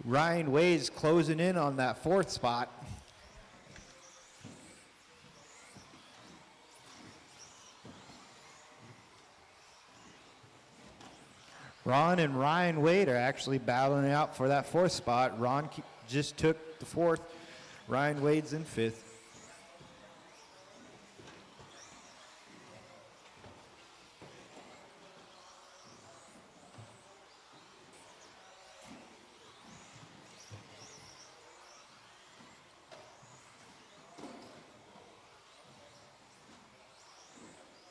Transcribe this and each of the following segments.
Ryan Wade's closing in on that fourth spot. Ron and Ryan Wade are actually battling out for that fourth spot. Ron just took the fourth. Ryan Wade's in fifth.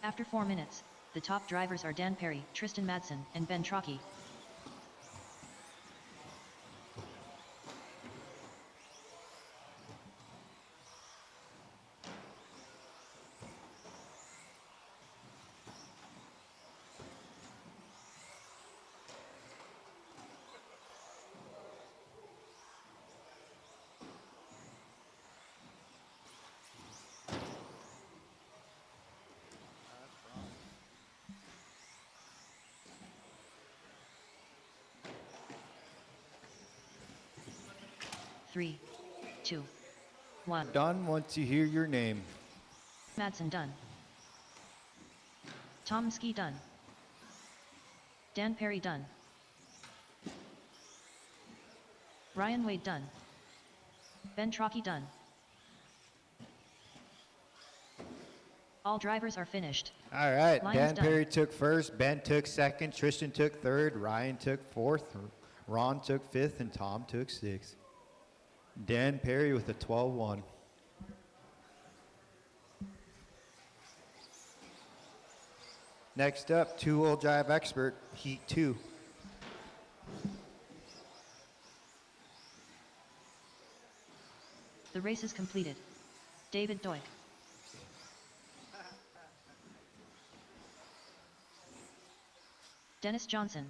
After 4 minutes, the top drivers are Dan Perry, Tristan Madsen, and Ben Trocchi. Three, two, one. Done once you hear your name. Madsen done. Tom Ski done. Dan Perry done. Ryan Wade done. Ben Trocchi done. All drivers are finished. All right, Lines Dan done. Perry took first, Ben took second, Tristan took third, Ryan took fourth, Ron took fifth, and Tom took sixth. Dan Perry with a 12-1. Next up, two-wheel drive expert, Heat 2. The race is completed. David Doig. Dennis Johnson.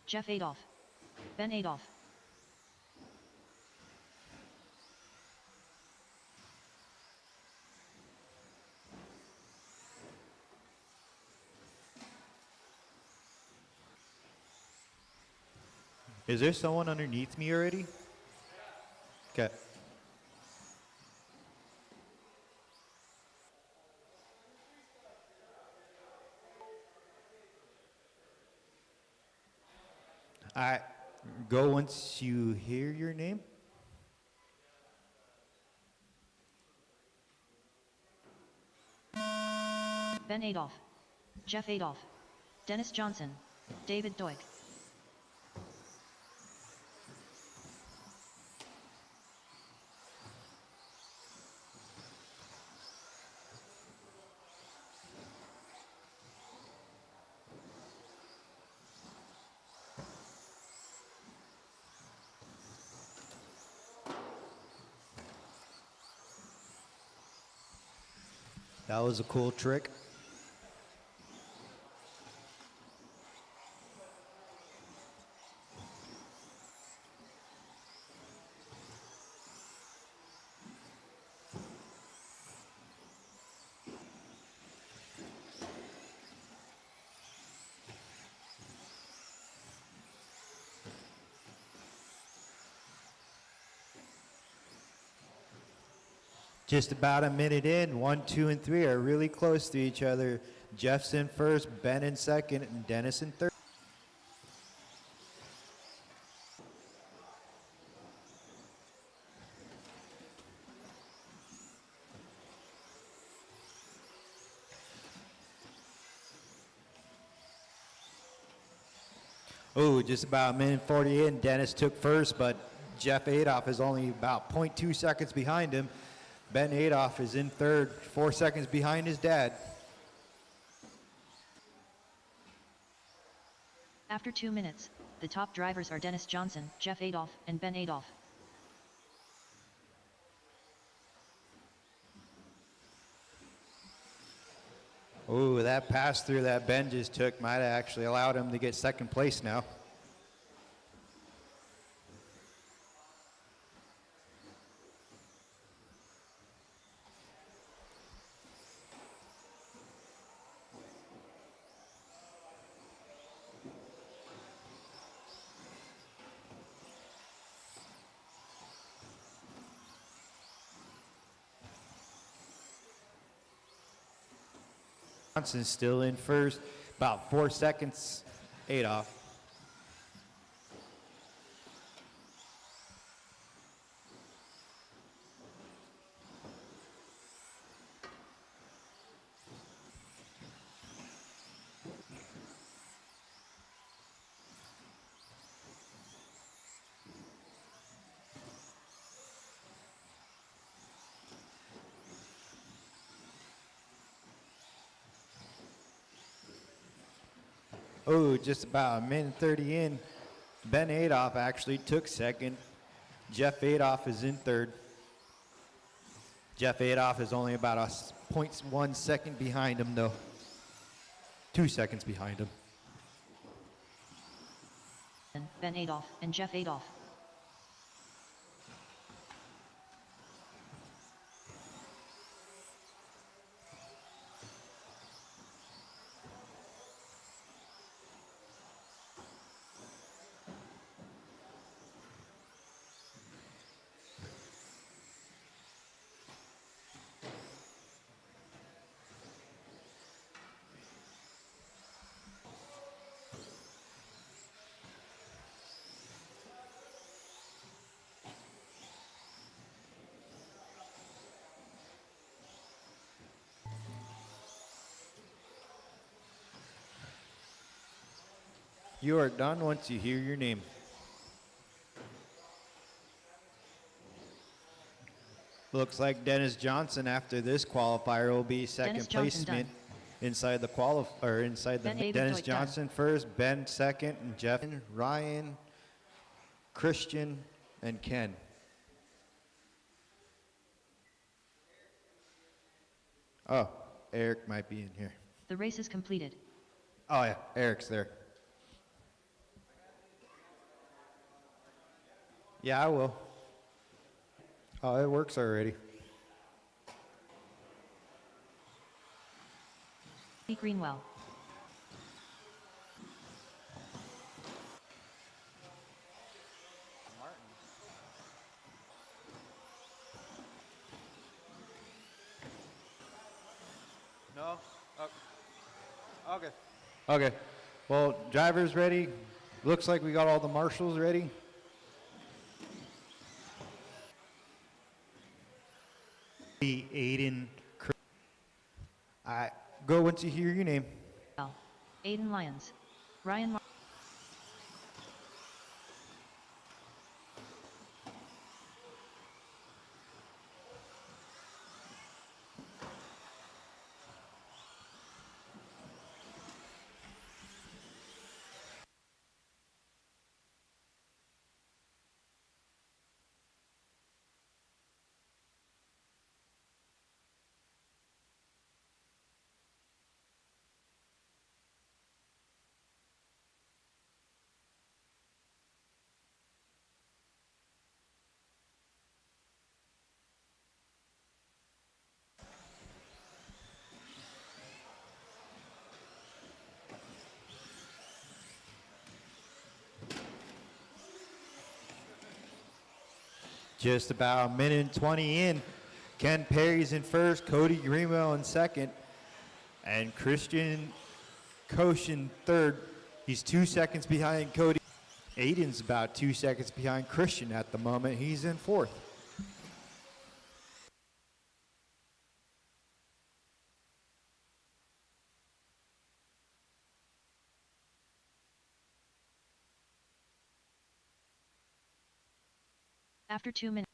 Jeff Adolph. Ben Adolph. Is there someone underneath me already? Okay. All right, go once you hear your name. Ben Adolph. Jeff Adolph. Dennis Johnson. David Doig. That was a cool trick. Just about a minute in, 1, 2, and 3 are really close to each other. Jeff's in first, Ben in second, and Dennis in third. Oh, just about a minute 40 in, Dennis took first, but Jeff Adolph is only about 0.2 seconds behind him. Ben Adolph is in third, 4 seconds behind his dad. After 2 minutes, the top drivers are Dennis Johnson, Jeff Adolph, and Ben Adolph. Oh, that pass through that Ben just took might have actually allowed him to get second place now. Johnson still in first, about 4 seconds, Adolph. Oh, just about a minute 30 in. Ben Adolph actually took second. Jeff Adolph is in third. Jeff Adolph is only about a 0.1 second behind him, though. 2 seconds behind him. Ben Adolph and Jeff Adolph. You are done once you hear your name. Looks like Dennis Johnson after this qualifier will be second Dennis Johnson placement done. inside the inside the Ben Aiden Dennis Deutsch done. Johnson first, Ben second, and Jeff, Ryan, Christian, and Ken. Oh, Eric might be in here. The race is completed. Oh yeah, Eric's there. Yeah, I will. Oh, it works already. Lee Greenwell. No? Okay. Okay. Well, drivers ready. Looks like we got all the marshals ready. Aiden. Go once you hear your name. Aiden Lyons. Ryan Mar 1. Just about a minute and 20 in. Ken Perry's in first, Cody Greenwell in second, and Christian Koshin third. He's 2 seconds behind Cody. Aiden's about 2 seconds behind Christian at the moment. He's in fourth. After 2 minutes.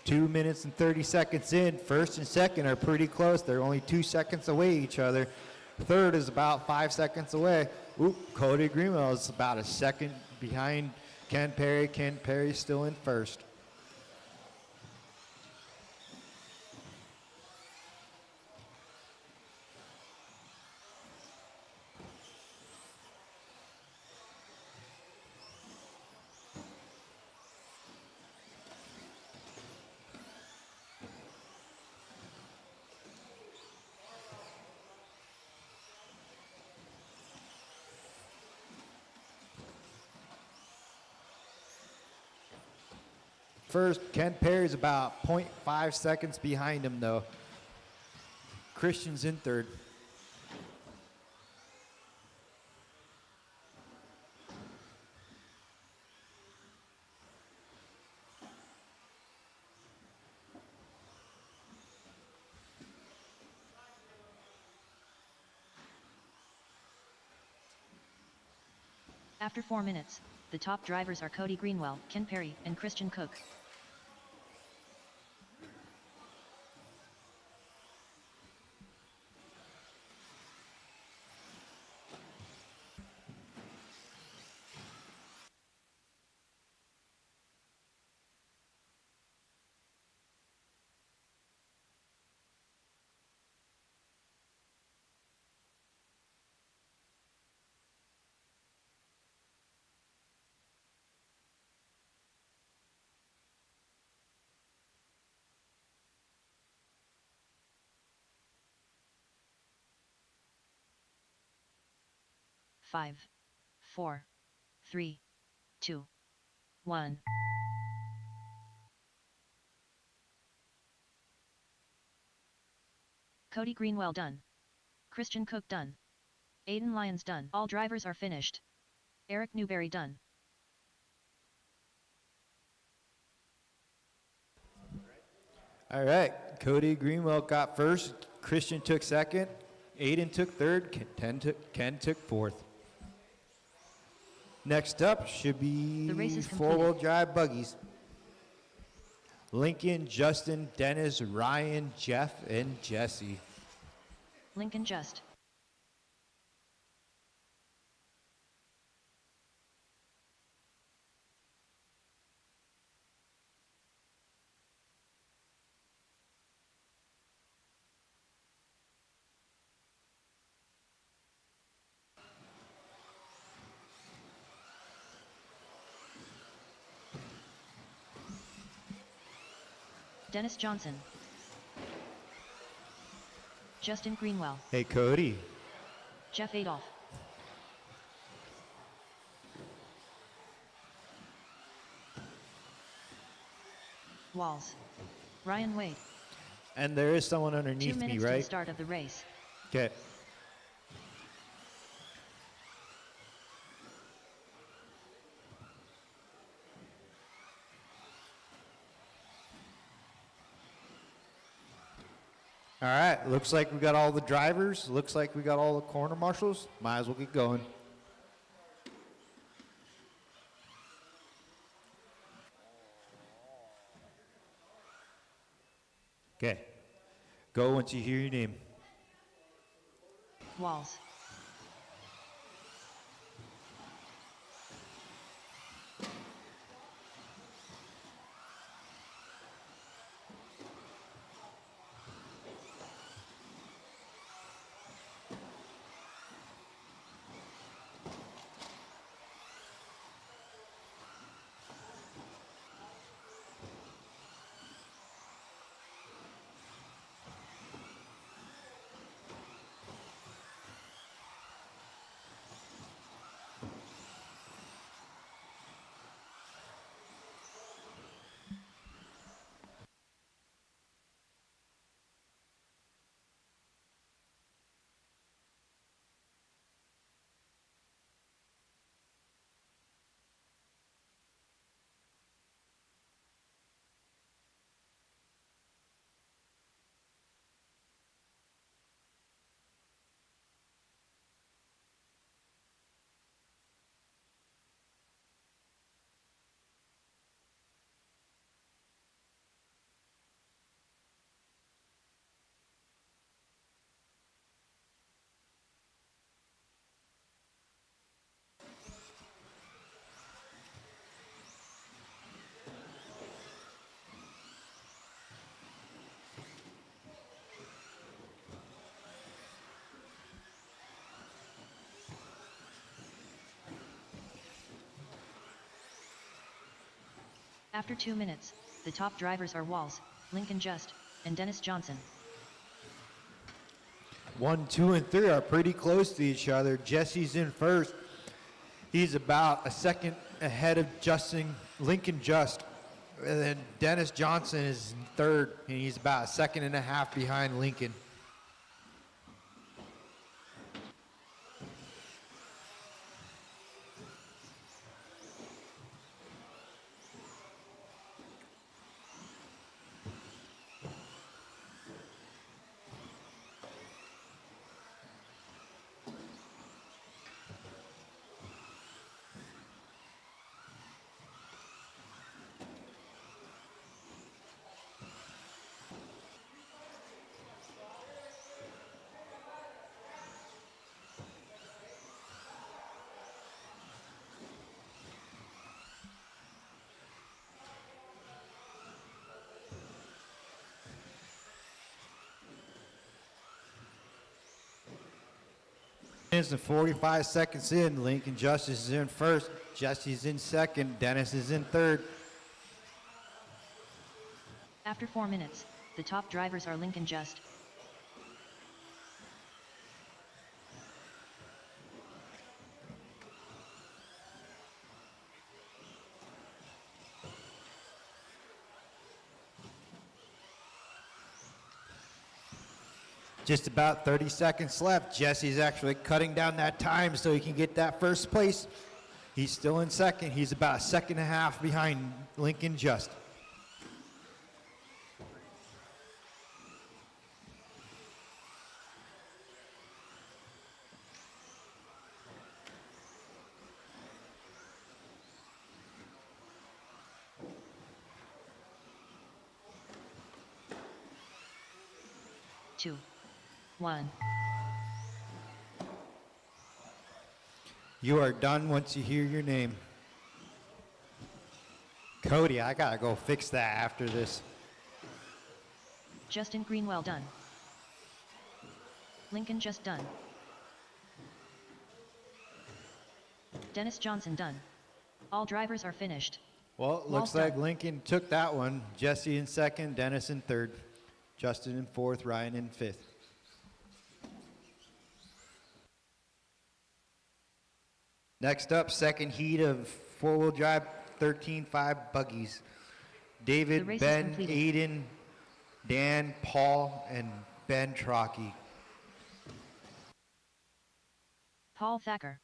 Two minutes and 30 seconds in. First and second are pretty close. They're only 2 seconds away each other. Third is about 5 seconds away. Oop, Cody Greenwell is about a second behind Ken Perry. Ken Perry's still in first. first. Ken Perry's about 0.5 seconds behind him, though. Christian's in third. After 4 minutes, the top drivers are Cody Greenwell, Ken Perry, and Christian Cook. Five, 4, 3, 2, 1. Cody Greenwell done. Christian Cook done. Aiden Lyons done. All drivers are finished. Eric Newberry done. All right, Cody Greenwell got first. Christian took second. Aiden took third. Ken took fourth. Next up should be The race is four-wheel drive buggies. Lincoln, Justin, Dennis, Ryan, Jeff, and Jesse. Lincoln Just. Dennis Johnson. Justin Greenwell. Hey, Cody. Jeff Adolph. Walls. Ryan Wade. And there is someone 2 underneath me, minutes to the right? start of the race. Okay. All right, looks like we got all the drivers. Looks like we got all the corner marshals. Might as well get going. Okay. Go once you hear your name. Walls. After 2 minutes, the top drivers are Walls, Lincoln Just, and Dennis Johnson. 1, 2, and 3 are pretty close to each other. Jesse's in first. He's about a second ahead of Lincoln Just. And then Dennis Johnson is in third, and he's about a second and a half behind Lincoln. Minutes and 45 seconds in. Lincoln Justice is in first. Jesse's in second. Dennis is in third. After 4 minutes, the top drivers are Lincoln Just, Just about 30 seconds left. Jesse's actually cutting down that time so he can get that first place. He's still in second. He's about a second and a half behind Lincoln Just. two, 1. You are done once you hear your name. Cody, I gotta go fix that after this. Justin Greenwell done. Lincoln Just done. Dennis Johnson done. All drivers are finished. Well, it looks Well like done. Lincoln took that one. Jesse in second, Dennis in third, Justin in fourth, Ryan in fifth. Next up, second heat of four-wheel drive 13.5 buggies. The David, race is Ben, completed. Aiden, Dan, Paul, and Ben Trockey. Paul Thacker.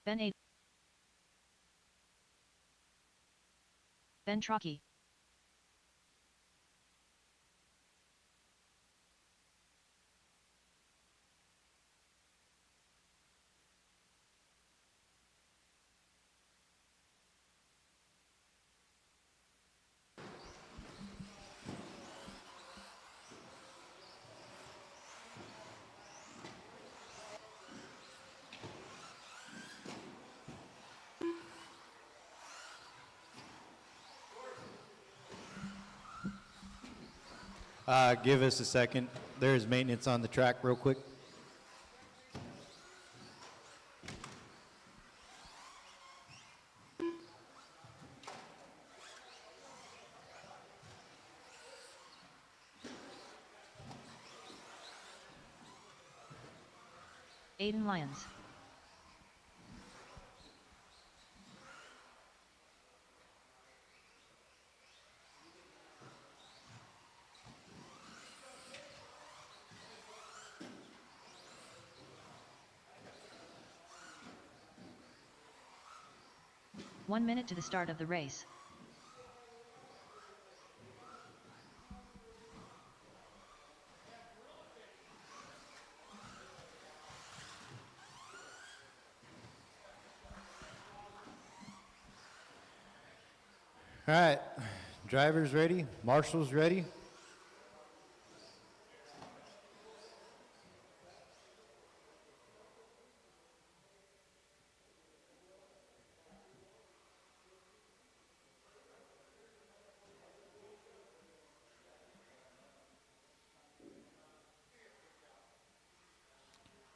Ben A. Ben Trockey. Give us a second. There's maintenance on the track real quick. Aiden Lyons. One minute to the start of the race. All right, drivers ready, marshals ready.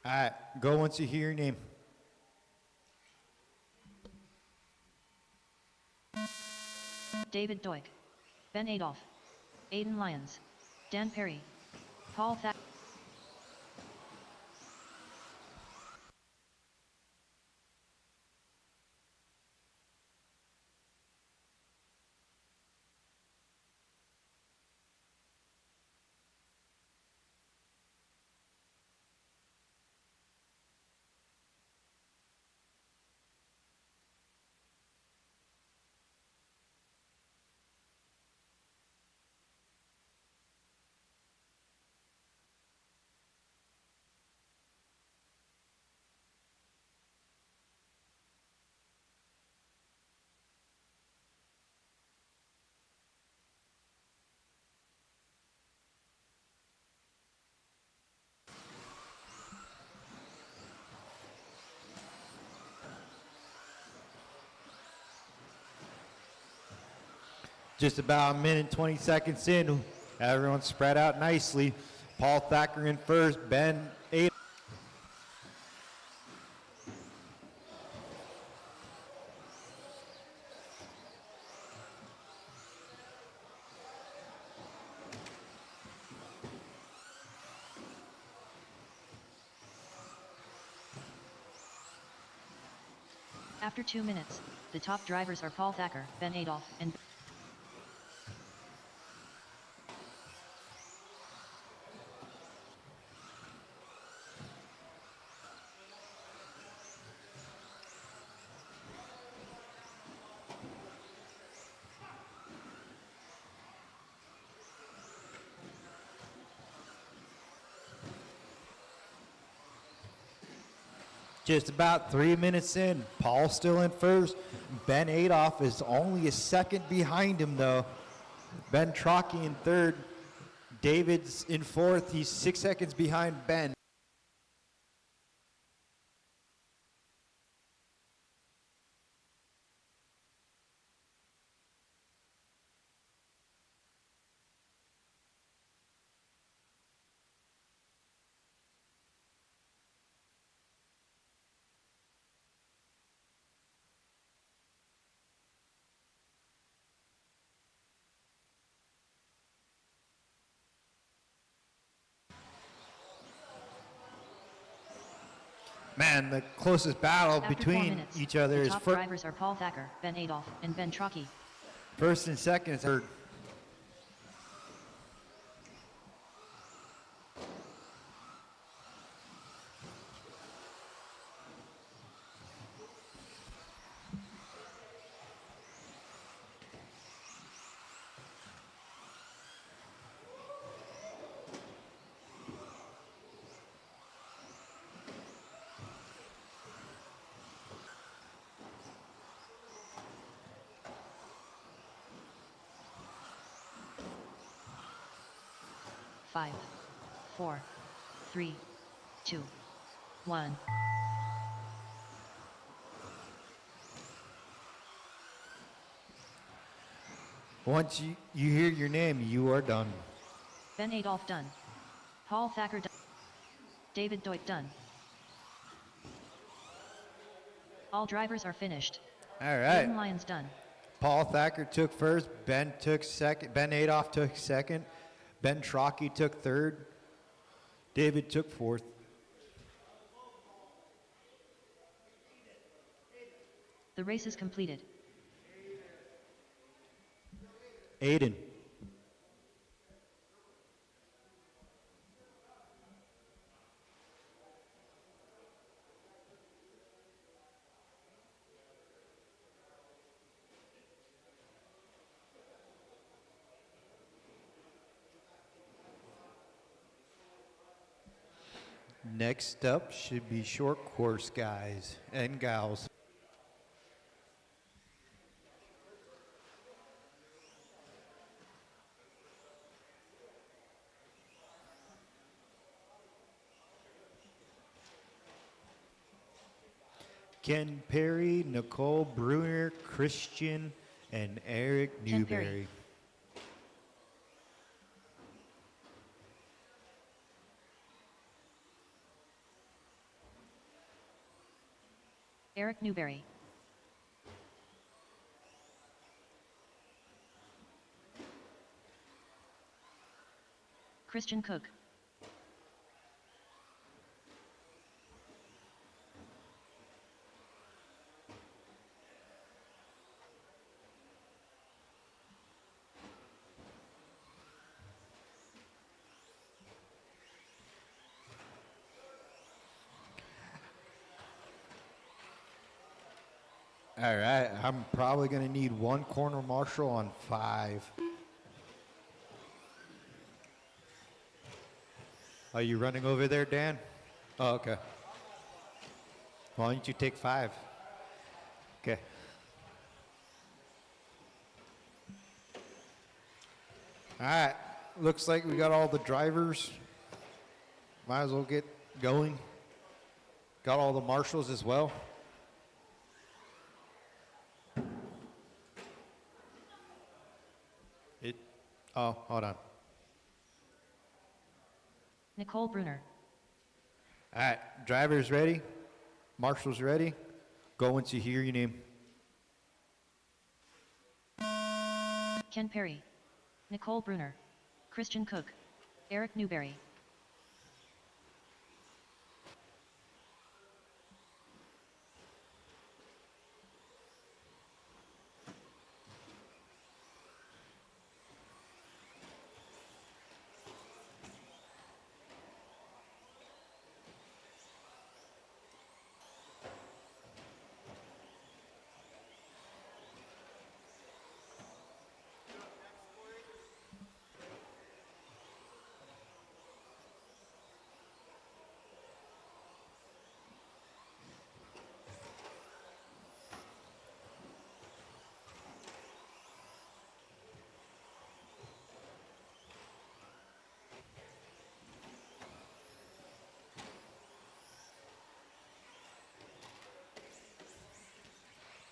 All right, go once you hear your name. David Doik. Ben Adolph. Aiden Lyons. Dan Perry. Paul Thacker. Just about a minute, 20 seconds in. Everyone spread out nicely. Paul Thacker in first, Ben Adolph. After 2 minutes, the top drivers are Paul Thacker, Ben Adolph, and Just about 3 minutes in. Paul still in first. Ben Adolph is only a second behind him, though. Ben Trocki in third. David's in fourth. He's 6 seconds behind Ben. Man, the closest battle after 4 between minutes, each other the is top drivers are Paul Thacker, Ben Adolph, and Ben Trocki. first and second is third. Five, 4, 3, 2, 1. Once you hear your name, you are done. Ben Adolph done. Paul Thacker done. David Deutsch done. All drivers are finished. All right. Aiden Lyons done. Paul Thacker took first. Ben took second. Ben Adolph took second. Ben Trocki took third. David took fourth. The race is completed. Aiden. Next up should be short course guys and gals. Ken Perry, Nicole Bruner, Christian, and Eric Ken Perry. Newberry. Eric Newberry. Christian Cook. All right, I'm probably going to need one corner marshal on 5. Are you running over there, Dan? Oh, okay. Why don't you take 5? Okay. All right, looks like we got all the drivers. Might as well get going. Got all the marshals as well. Oh, hold on. Nicole Bruner. All right, drivers ready? Marshals ready? Go once you hear your name. Ken Perry. Nicole Bruner. Christian Cook. Eric Newberry.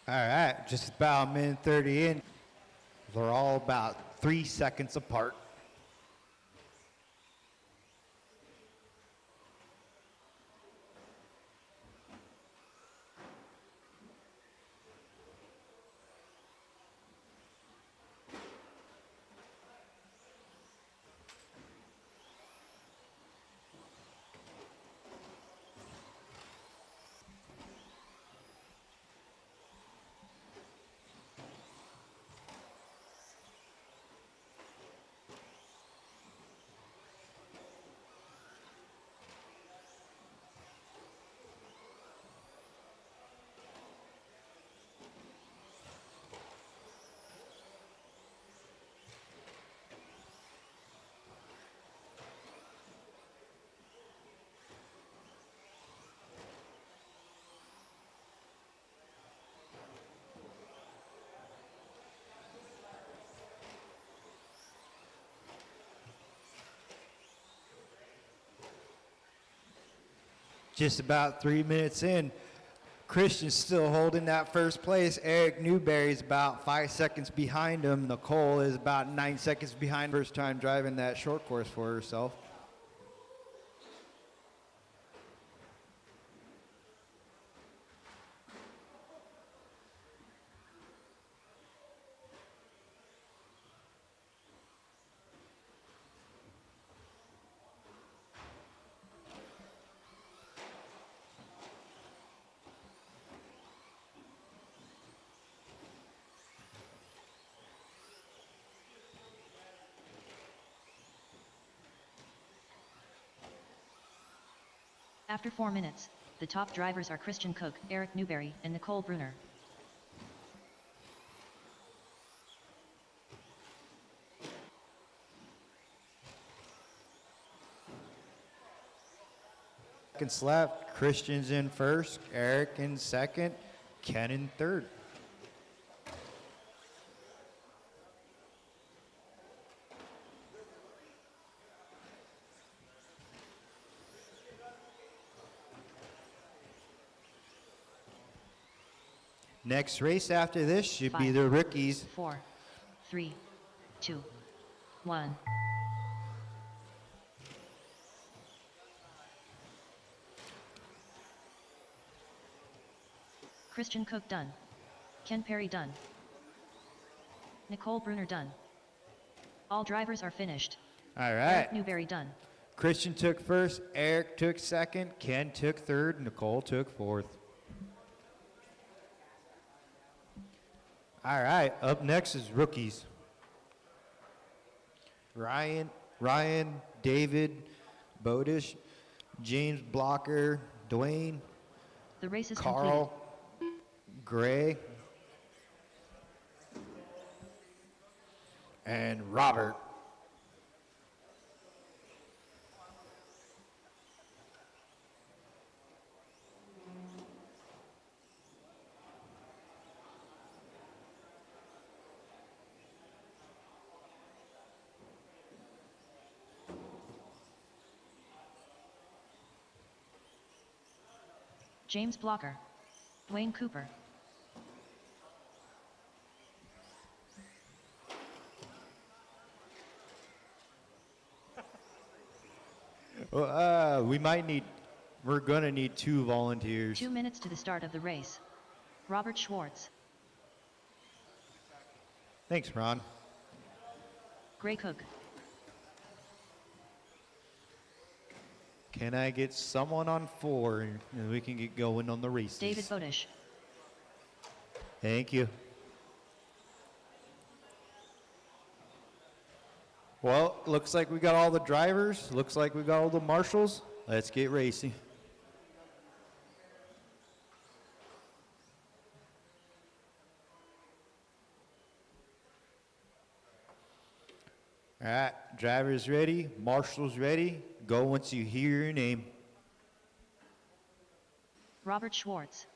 All right, just about a minute 30 in. They're all about 3 seconds apart. Just about 3 minutes in. Christian's still holding that first place. Eric Newberry's about 5 seconds behind him. Nicole is about 9 seconds behind. First time driving that short course for herself. After 4 minutes, the top drivers are Christian Cook, Eric Newberry, and Nicole Bruner. Seconds left. Christian's in first. Eric in second. Ken in third. Next race after this should be 5, the rookies. 4, 3, 2, 1. Christian Cook done. Ken Perry done. Nicole Bruner done. All drivers are finished. All Eric right. Newberry done. Christian took first. Eric took second. Ken took third. Nicole took fourth. All right. Up next is rookies. Ryan, David, Bodish, James Blocker, Dwayne, The race is Carl, Gray, and Robert. James Blocker. Dwayne Cooper. We might need, we're gonna need 2 volunteers. 2 minutes to the start of the race. Robert Schwartz, Thanks, Ron. Gray Cook, Can I get someone on 4 and we can get going on the races? David Bodish, Thank you. Well, looks like we got all the drivers. Looks like we got all the marshals. Let's get racing. All right, drivers ready, marshals ready. Go once you hear your name. Robert Schwartz,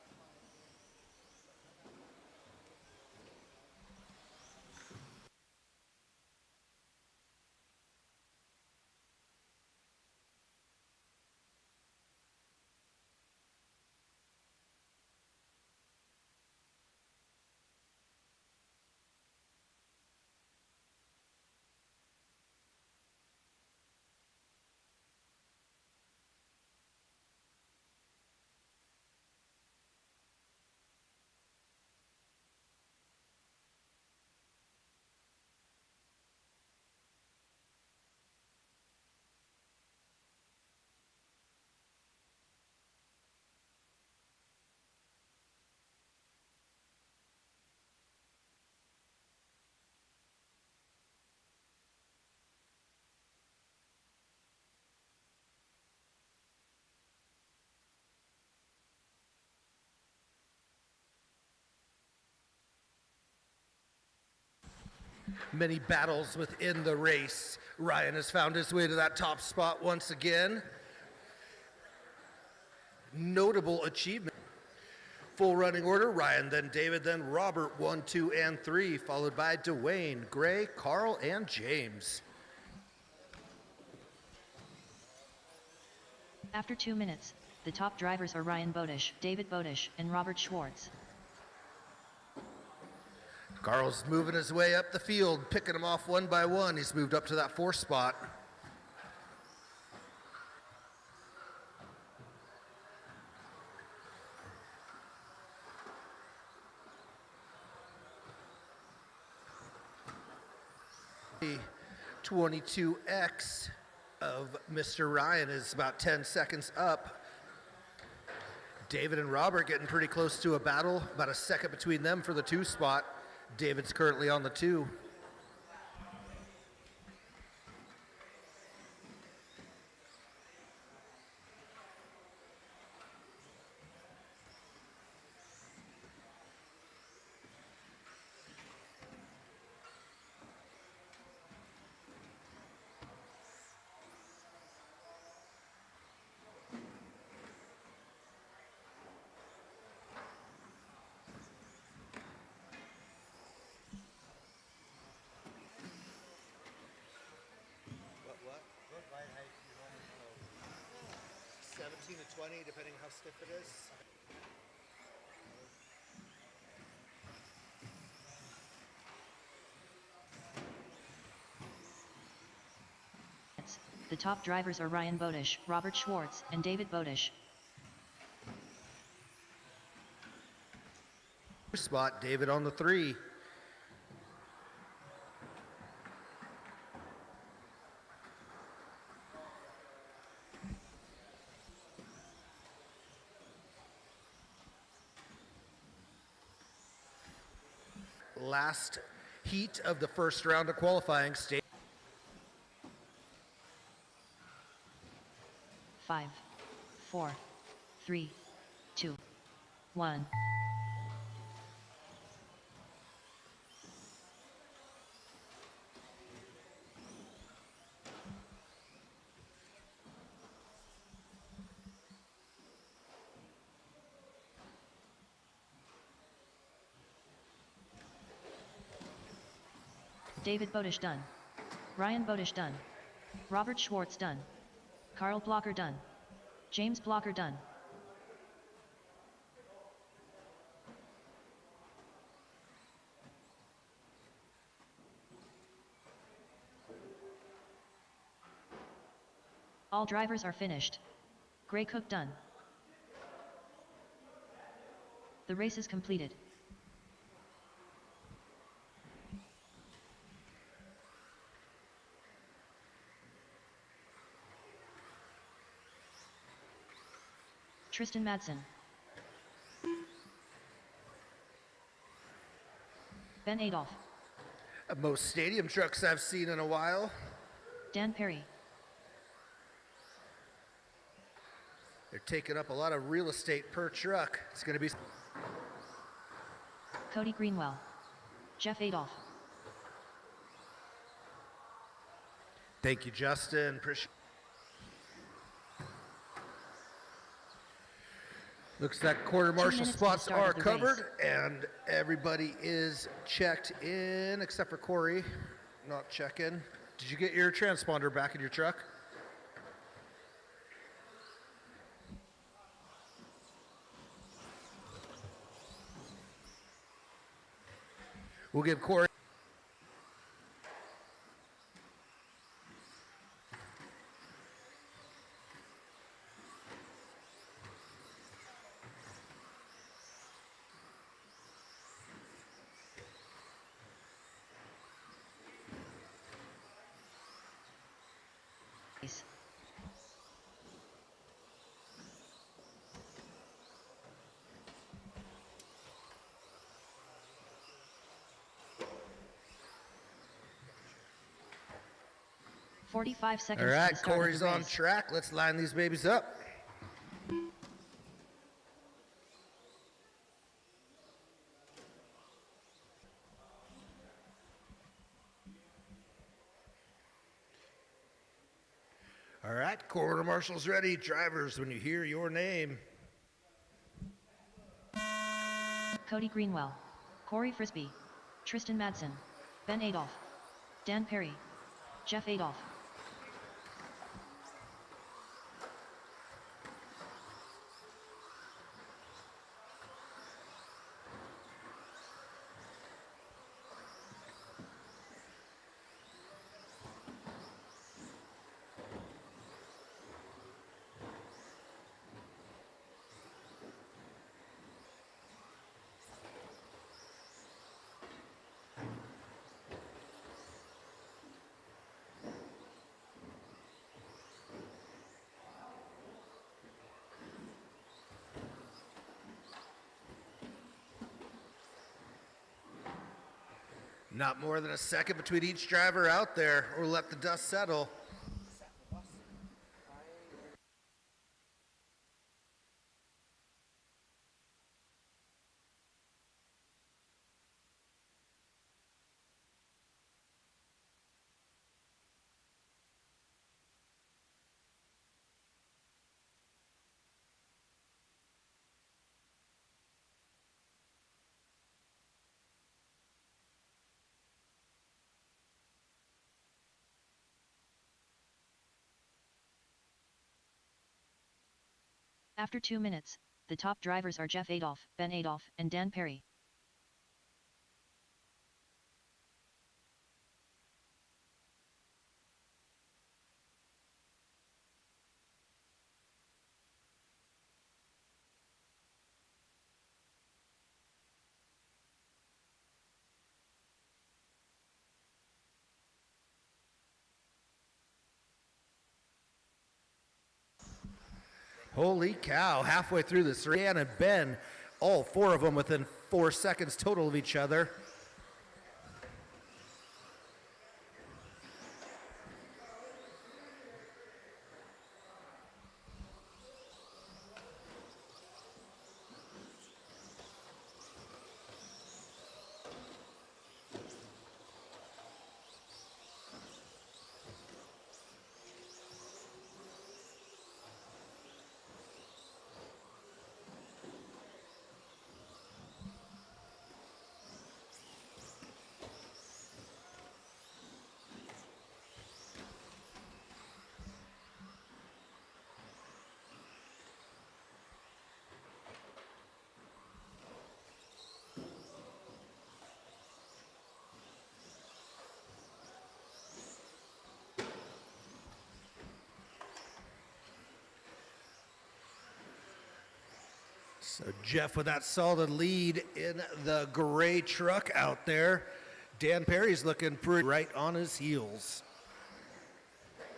Many battles within the race. Ryan has found his way to that top spot once again. Notable achievement. Full running order, Ryan, then David, then Robert, 1, 2, and 3, followed by Dwayne, Gray, Carl, and James. After 2 minutes, the top drivers are Ryan Bodish, David Bodish, and Robert Schwartz. Carl's moving his way up the field, picking them off one by one. He's moved up to that 4th spot. The 22X of Mr. Ryan is about 10 seconds up. David and Robert getting pretty close to a battle, about a second between them for the 2 spot. David's currently on the 2. What? 17 to 20, depending how stiff it is. The top drivers are Ryan Bodish, Robert Schwartz, and David Bodish. Spot, David on the 3. Last heat of the first round of qualifying stage. 5, 4, 3, 2, 1. David Bodish done. Ryan Bodish done. Robert Schwartz done. Carl Blocker done. James Blocker done. All drivers are finished. Gray Cook done. The race is completed. Tristan Madsen. Ben Adolph. Most stadium trucks I've seen in a while. Dan Perry. They're taking up a lot of real estate per truck. It's going to be... Cody Greenwell. Jeff Adolph. Thank you, Justin. Appreciate. Looks like quarter marshal minutes to the spots start are of the covered, and everybody is checked in except for Corey. Not checking. Did you get your transponder back in your truck? We'll give Corey. Race. "45 seconds All to right, the start of Corey's the on race. track. Let's line these babies up. All right, quarter marshal's ready. Drivers, when you hear your name. Cody Greenwell. Corey Frisbee. Tristan Madsen. Ben Adolph. Dan Perry. Jeff Adolph. Not more than a second between each driver out there, or let the dust settle. After 2 minutes, the top drivers are Jeff Adolph, Ben Adolph, and Dan Perry. Holy cow, halfway through this, Dan and Ben, all four of them within 4 seconds total of each other. So Jeff with that solid lead in the gray truck out there. Dan Perry's looking pretty right on his heels.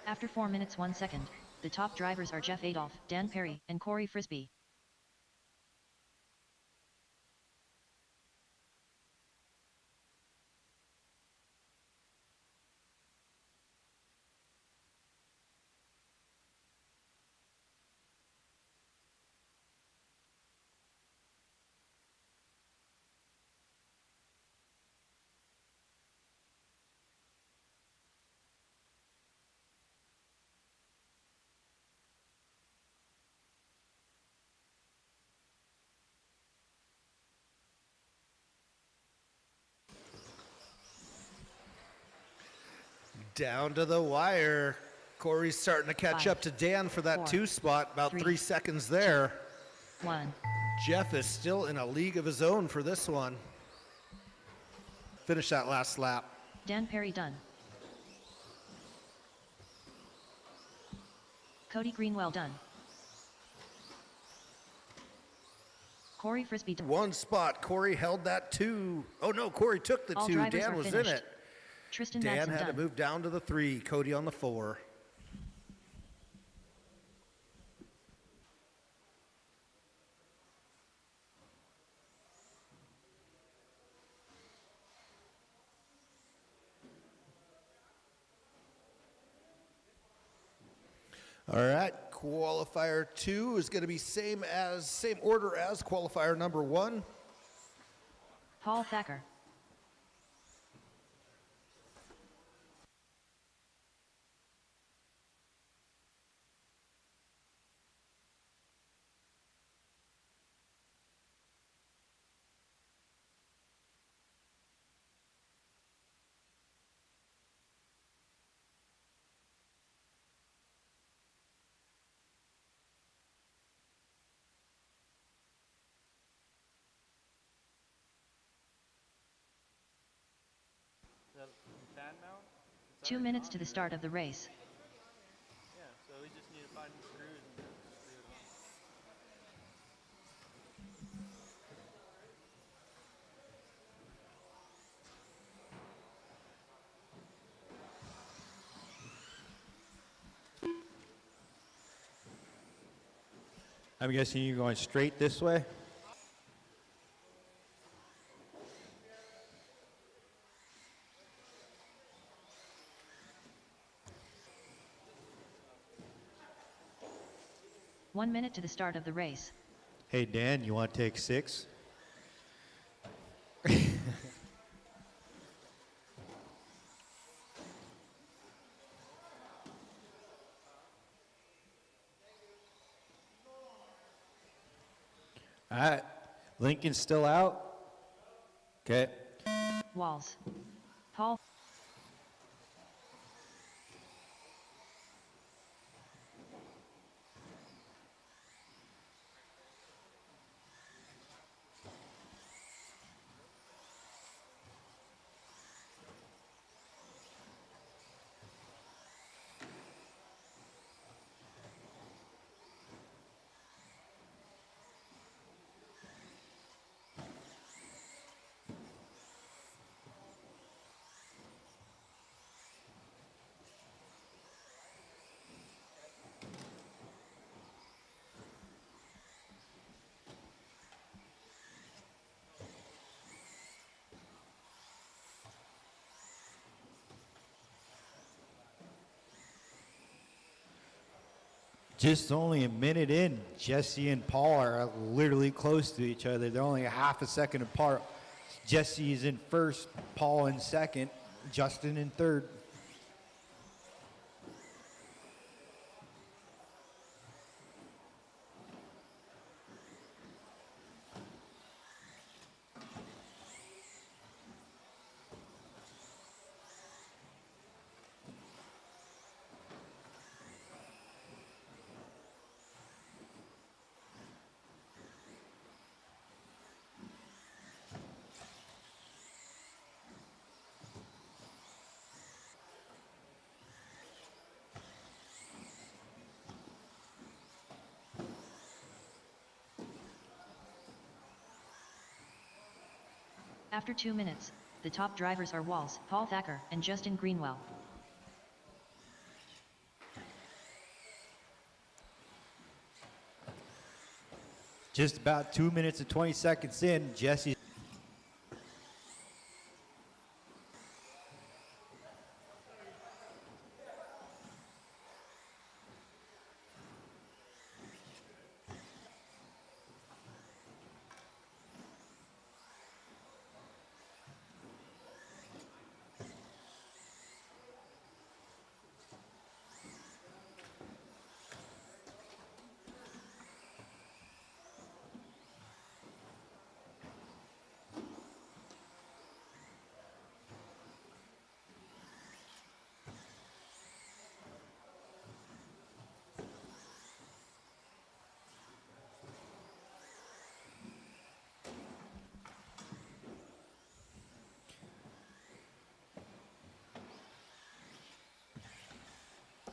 After 4 minutes 1 second, the top drivers are Jeff Adolph, Dan Perry, and Corey Frisbee. Down to the wire. Corey's starting to catch 5, up to Dan for that 4, 2 spot, about 3, 3 seconds there. 1. Jeff is still in a league of his own for this one. Finish that last lap. Dan Perry done. Cody Greenwell done. Corey Frisbee done. 1 spot. Corey held that 2. Oh no, Corey took the All 2. drivers Dan are was in finished. it. Tristan Dan Madsen had to done. move down to the 3. Cody on the 4. All right, qualifier 2 is going to be same order as qualifier number 1. Paul Thacker. The fan mount? 2 minutes to the start of the race. Yeah, so we just need to find the screws and screw it on. I'm guessing you're going straight this way? One minute to the start of the race. Hey, Dan, you want to take 6? All right. Lincoln's still out. Okay. Walls. Paul. Just only a minute in, Jesse and Paul are literally close to each other. They're only a half a second apart. Jesse is in first, Paul in second, Justin in third. After 2 minutes, the top drivers are Walls, Paul Thacker, and Justin Greenwell. Just about 2 minutes and 20 seconds in, Jesse.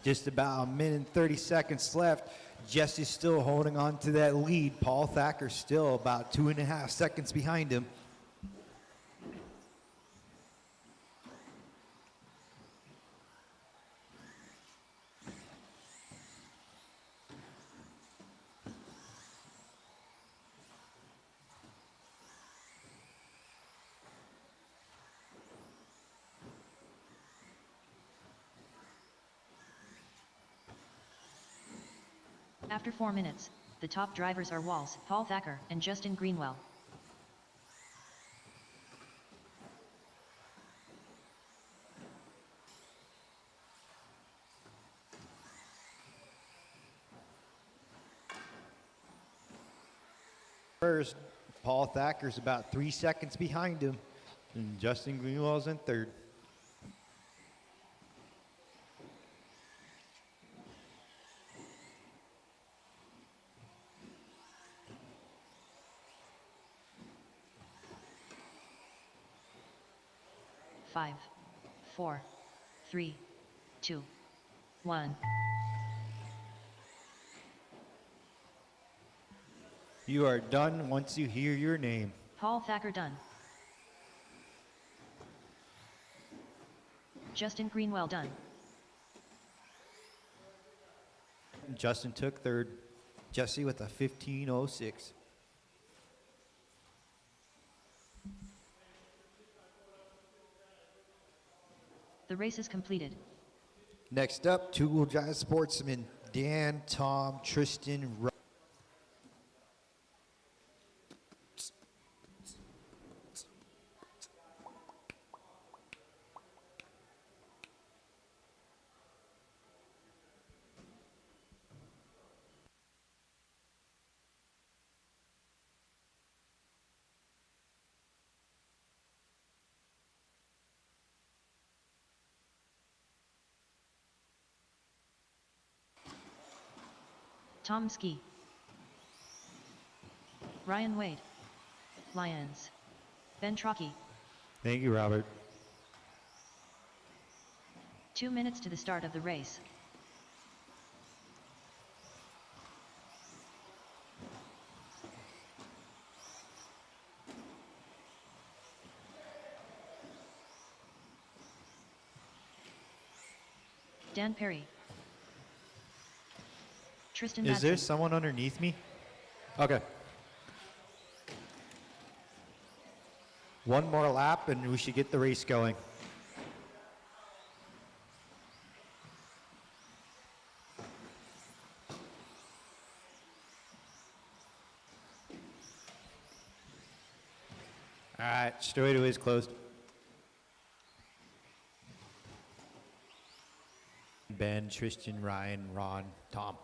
Just about a minute and 30 seconds left. Jesse's still holding on to that lead. Paul Thacker's still about 2.5 seconds behind him. After 4 minutes, the top drivers are Walls, Paul Thacker, and Justin Greenwell. First, Paul Thacker's about 3 seconds behind him, and Justin Greenwell's in third. Five, 4, 3, 2, 1. You are done once you hear your name. Paul Thacker done. Justin Greenwell done. Justin took third. Jesse with a 15:06. The race is completed. Next up, two-wheel drive sportsmen Dan, Tom, Tristan, Tom Ski. Ryan Wade. Lions. Ben Trocky. Thank you, Robert. 2 minutes to the start of the race. Dan Perry. Tristan Is there Madsen. someone underneath me? Okay. One more lap and we should get the race going. All right, straightaway is closed. Ben, Tristan, Ryan, Ron, Tom.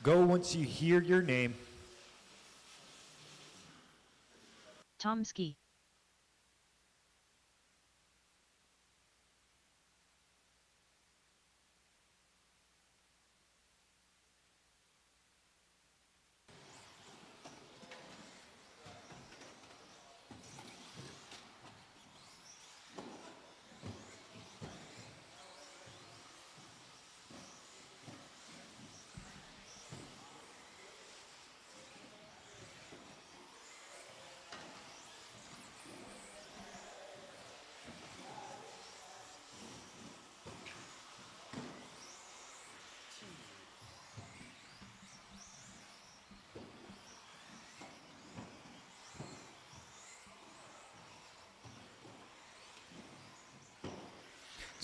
Go once you hear your name. Tom Ski.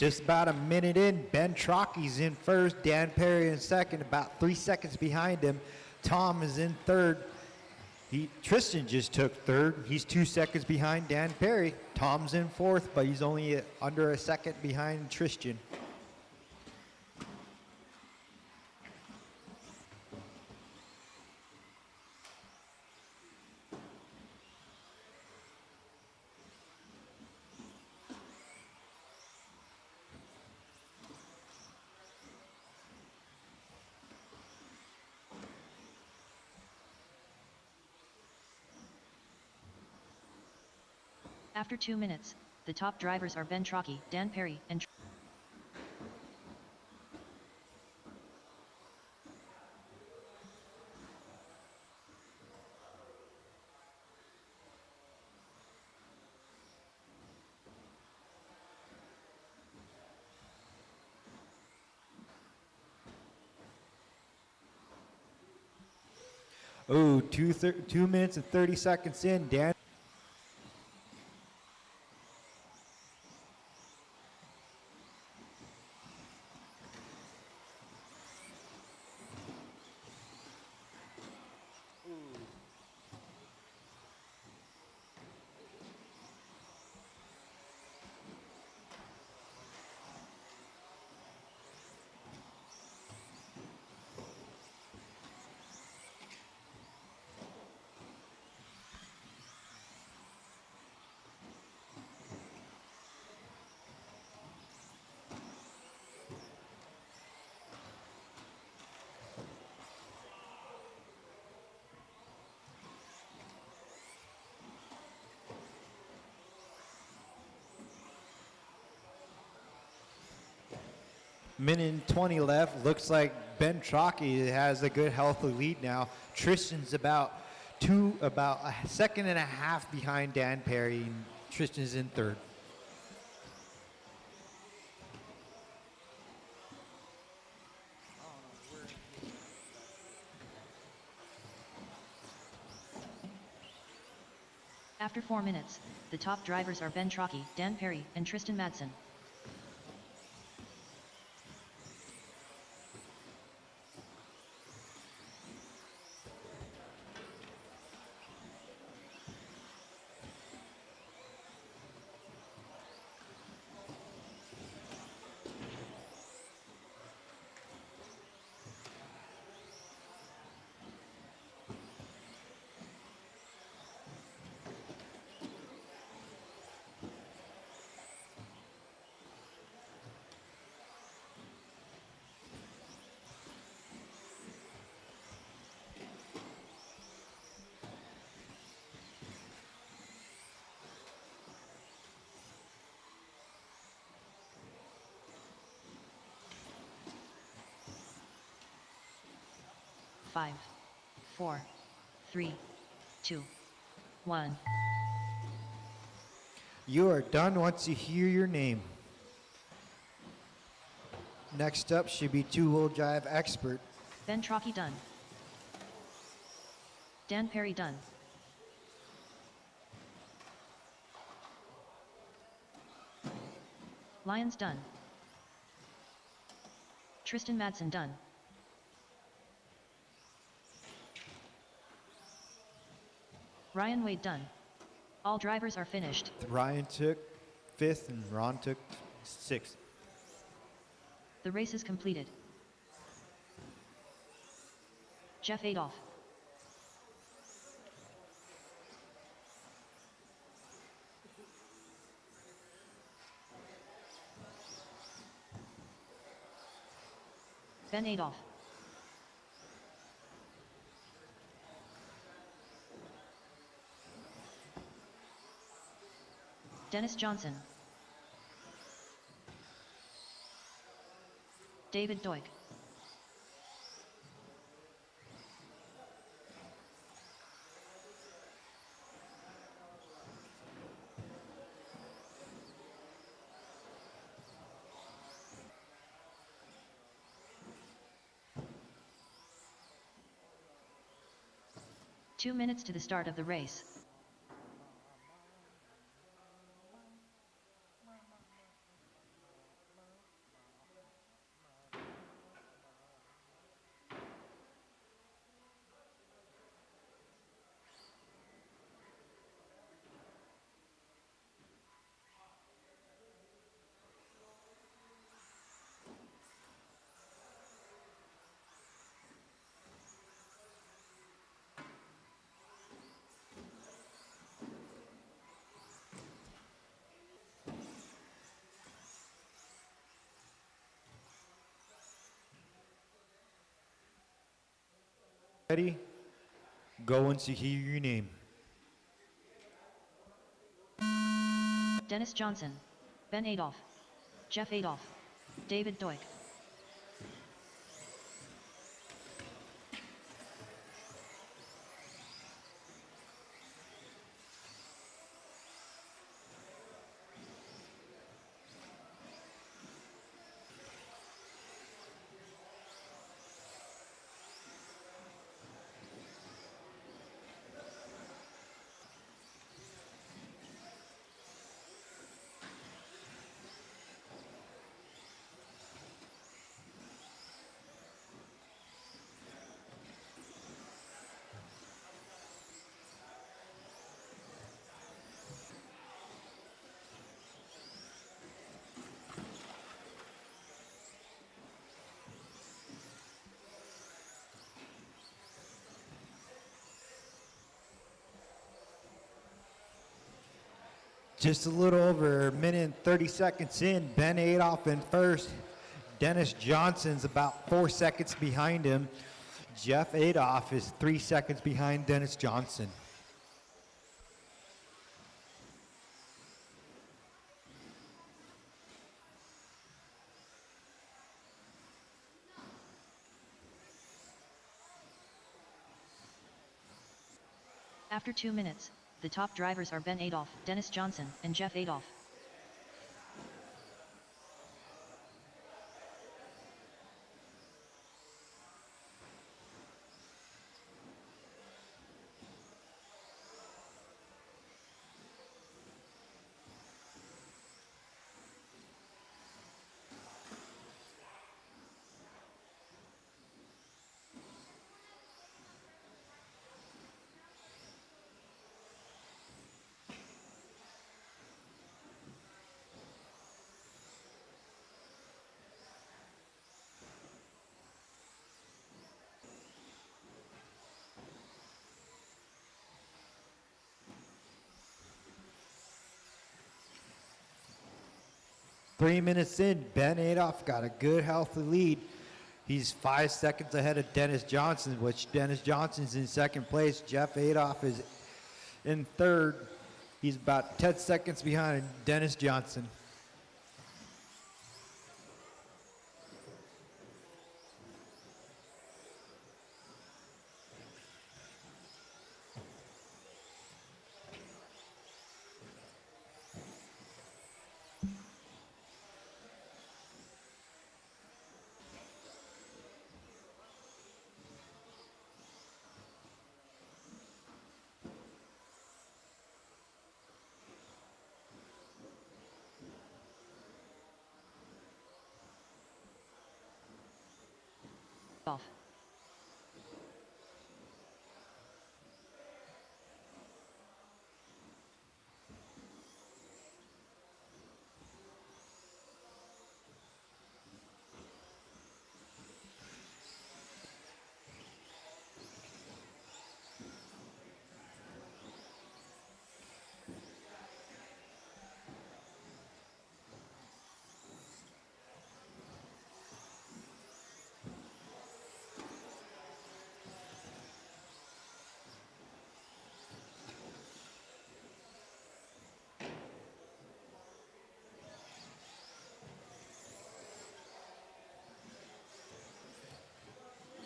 Just about a minute in, Ben Trocky's in first, Dan Perry in second, about 3 seconds behind him. Tom is in third. Tristan just took third. He's 2 seconds behind Dan Perry. Tom's in fourth, but he's only under a second behind Tristan. After 2 minutes, the top drivers are Ben Trocky, Dan Perry, and Oh, 2 minutes and 30 seconds in, Dan. Minute and 20 left. Looks like Ben Trocky has a good, healthy lead now. Tristan's about a second and a half behind Dan Perry, and Tristan's in third. after 4 minutes, the top drivers are Ben Trocky, Dan Perry, and Tristan Madsen. Five, 4, 3, 2, 1. You are done once you hear your name. Next up should be two-wheel drive expert. Ben Trocky done. Dan Perry done. Lyons done. Tristan Madsen done. Ryan Wade done. All drivers are finished. Ryan took fifth and Ron took sixth. The race is completed. Jeff Adolph. Ben Adolph. Dennis Johnson. David Doig. Two minutes to the start of the race. Ready? Go once you hear your name. Dennis Johnson, Ben Adolph, Jeff Adolph, David Doig. Just a little over a minute and 30 seconds in, Ben Adolph in first. Dennis Johnson's about 4 seconds behind him. Jeff Adolph is 3 seconds behind Dennis Johnson. After 2 minutes, the top drivers are Ben Adolph, Dennis Johnson, and Jeff Adolph. Three minutes in, Ben Adolph got a good, healthy lead. He's 5 seconds ahead of Dennis Johnson, which Dennis Johnson's in second place. Jeff Adolph is in third. He's about 10 seconds behind Dennis Johnson. Off.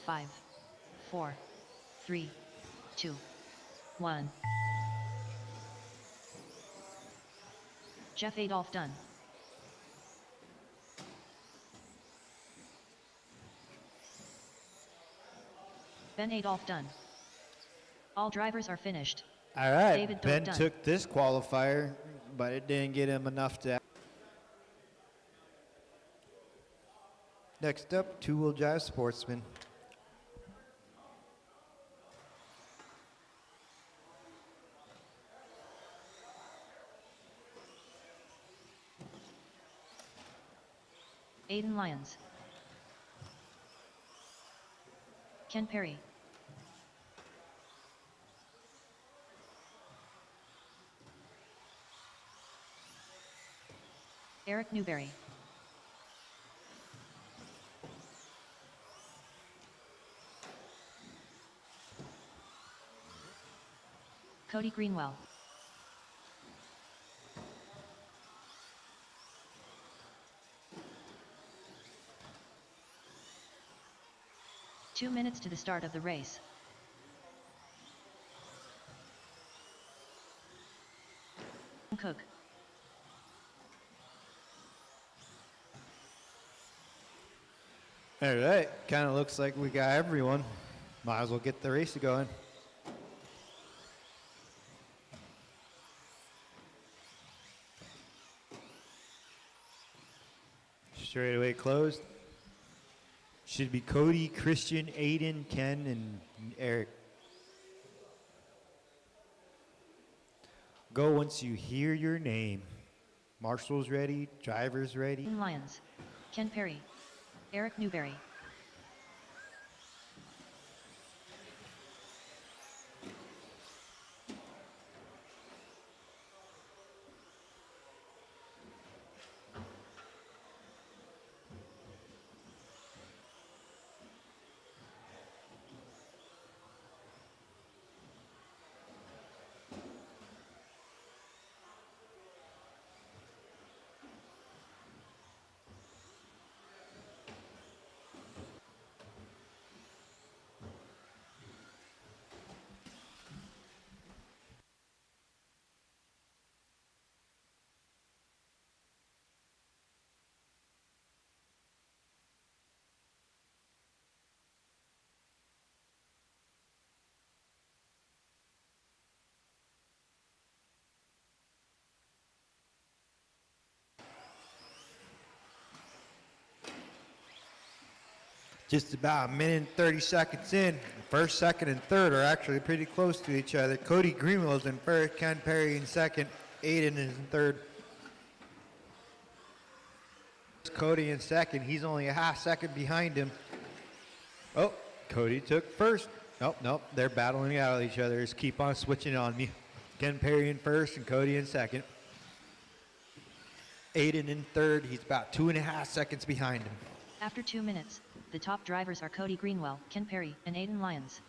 Five, 4, 3, 2, 1. Jeff Adolph done. Ben Adolph done. All drivers are finished. All right, David Doig Ben done. took this qualifier, but it didn't get him enough to. Next up, two-wheel drive sportsman. Aiden Lyons. Ken Perry. Eric Newberry. Cody Greenwell. Two minutes to the start of the race. Cook. All right, kind of looks like we got everyone. Might as well get the race going. Straightaway closed. Should be Cody, Christian, Aiden, Ken, and Eric. Go once you hear your name. Marshall's ready, driver's ready. Aiden Lyons. Ken Perry. Eric Newberry. Just about a minute and 30 seconds in. First, second, and third are actually pretty close to each other. Cody Greenwell is in first, Ken Perry in second, Aiden is in third. Cody in second. He's only a half second behind him. Oh, Cody took first. Nope, they're battling out each other. Just keep on switching on me. Ken Perry in first and Cody in second. Aiden in third. He's about 2.5 seconds behind him. After 2 minutes, the top drivers are Cody Greenwell, Ken Perry, and Aiden Lyons.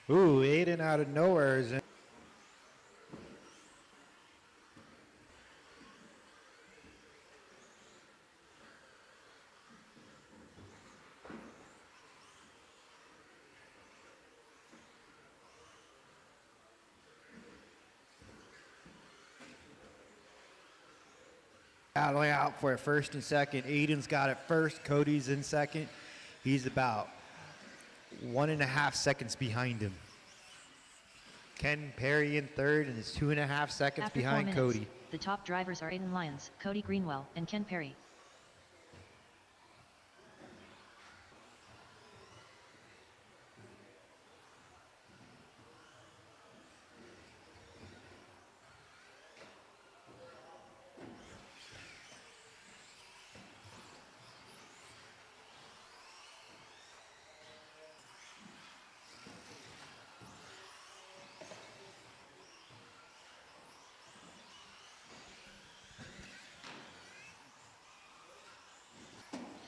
Ooh, Aiden out of nowhere is in. Battling out for it first and second. Aiden's got it first. Cody's in second. He's about 1.5 seconds behind him. Ken Perry in third and is 2.5 seconds After 4 behind minutes, Cody. the top drivers are Aiden Lyons, Cody Greenwell, and Ken Perry.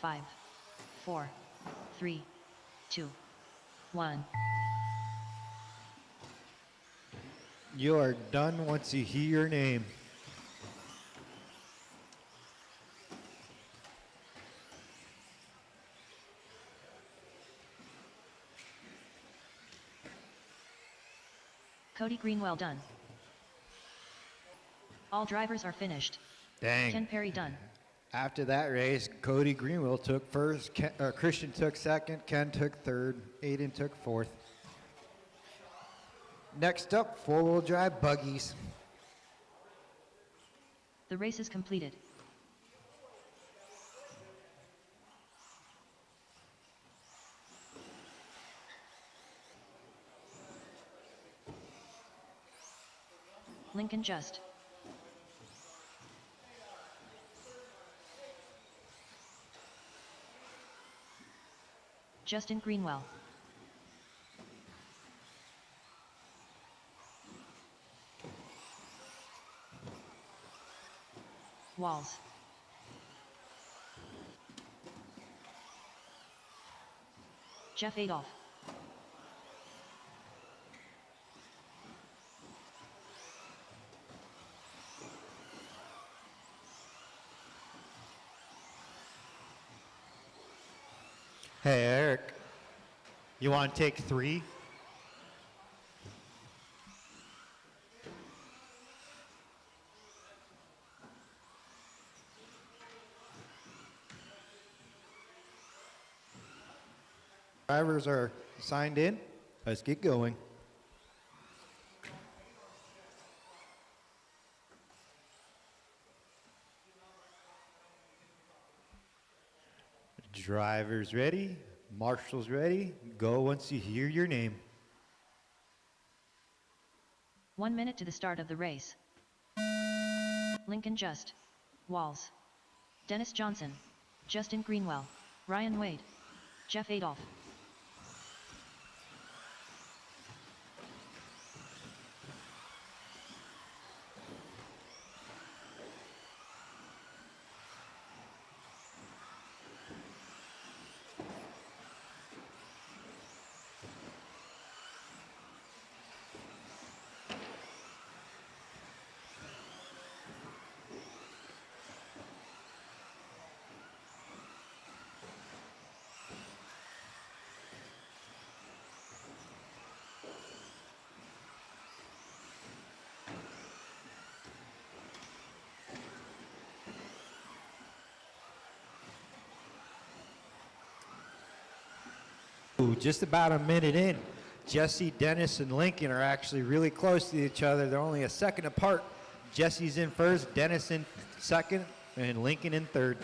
Five, 4, 3, 2, 1. You are done once you hear your name. Cody Greenwell done. All drivers are finished. Dang. Ken Perry done. After that race, Cody Greenwell took first, Christian took second, Ken took third, Aiden took fourth. Next up, four-wheel drive buggies. The race is completed. Lincoln Just. Justin Greenwell. Walls. Jeff Adolph. Hey, Eric, you want to take 3? Drivers are signed in. Let's get going. Drivers ready. Marshals ready. Go once you hear your name. 1 minute to the start of the race. Lincoln Just. Walls. Dennis Johnson. Justin Greenwell. Ryan Wade. Jeff Adolph. Ooh, just about a minute in. Jesse, Dennis, and Lincoln are actually really close to each other. They're only a second apart. Jesse's in first, Dennis in second, and Lincoln in third.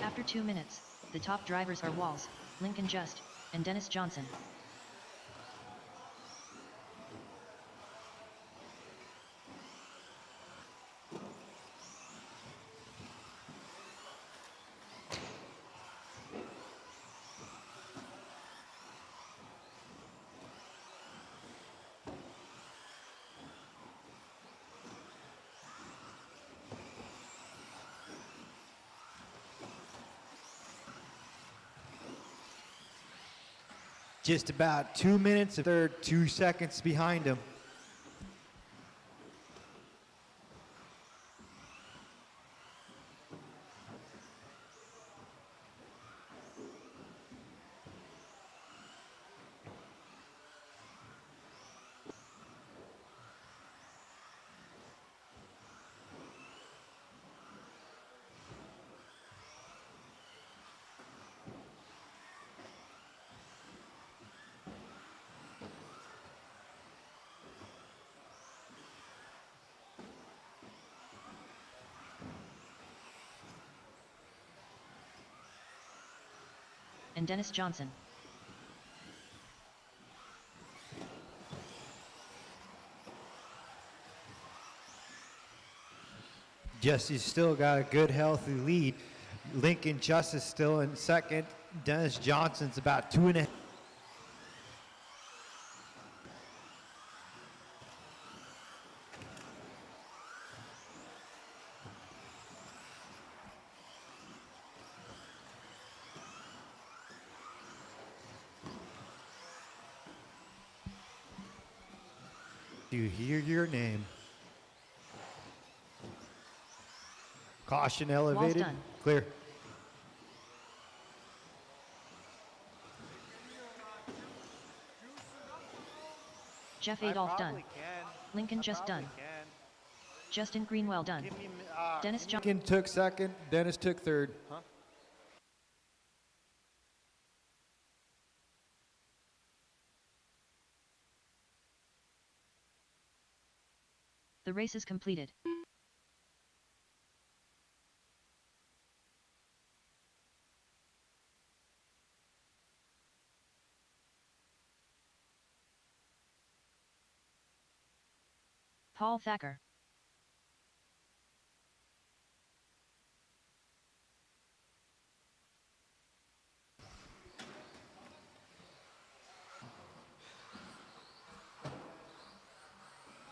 After 2 minutes, the top drivers are Walls, Lincoln Just, and Dennis Johnson. Just about 2 minutes of third, 2 seconds behind him. And Dennis Johnson. Jesse's still got a good, healthy lead. Lincoln Justice still in second. Dennis Johnson's about 2.5. Do you hear your name? Caution elevated. done. Clear. Jeff I Adolph done. probably can. Lincoln I just probably done. Can. Justin Greenwell done. Give me, Dennis give me- Johnson. Lincoln took second. Dennis took third. Huh? The race is completed. Paul Thacker.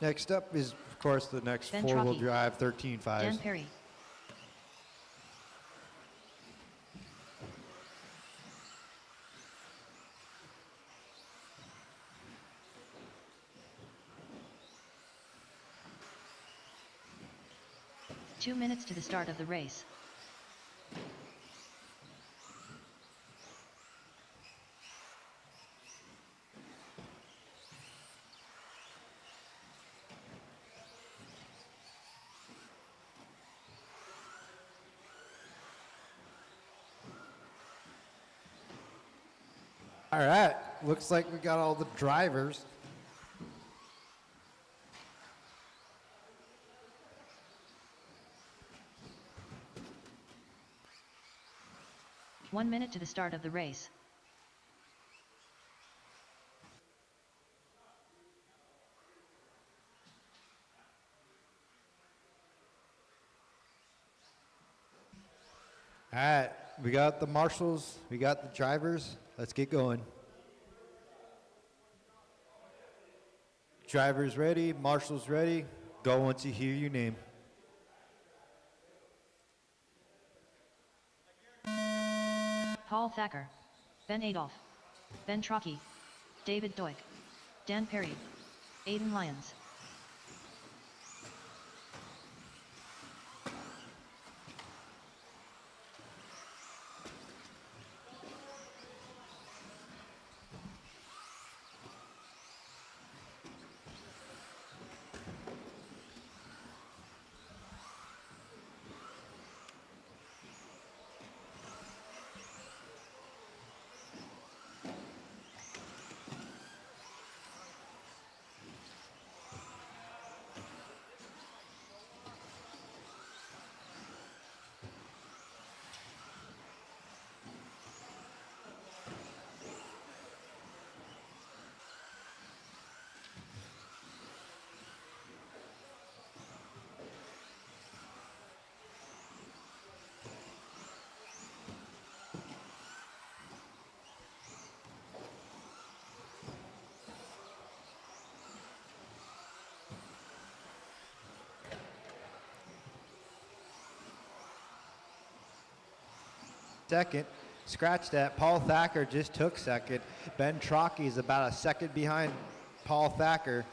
Next up is, of course, the next Ben four-wheel Truckee. drive 13.5s. Dan Perry. Two minutes to the start of the race. All right. Looks like we got all the drivers. One minute to the start of the race. All right. We got the marshals. We got the drivers. Let's get going. Drivers ready. Marshals ready. Go once you hear your name. Paul Thacker. Ben Adolph. Ben Truckee. David Doik. Dan Perry. Aiden Lyons. Second. Scratch that. Paul Thacker just took second. Ben Truckee is about a second behind Paul Thacker.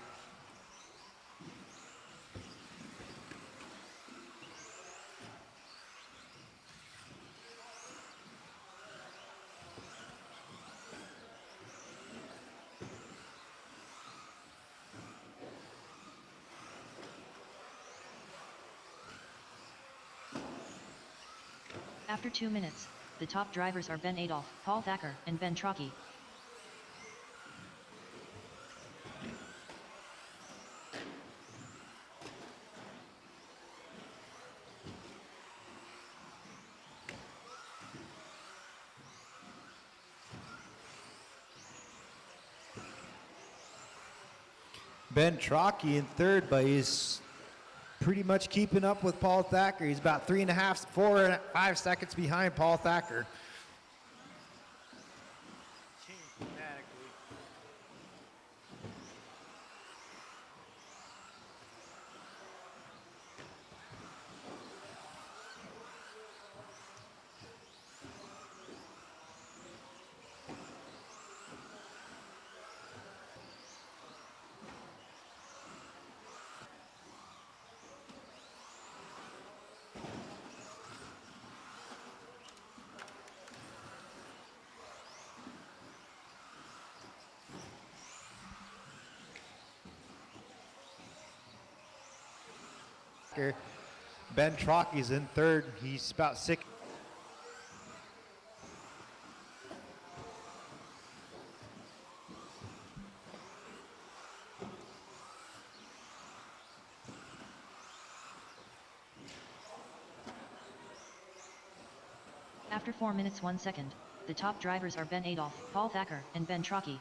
After 2 minutes, the top drivers are Ben Adolph, Paul Thacker, and Ben Truckee. Ben Truckee in third, but he's pretty much keeping up with Paul Thacker. He's about 3.5, 4 and 5 seconds behind Paul Thacker. Change dramatically. Ben Trocky's in third. He's about 6. After 4 minutes 1 second, the top drivers are Ben Adolph, Paul Thacker, and Ben Trocky.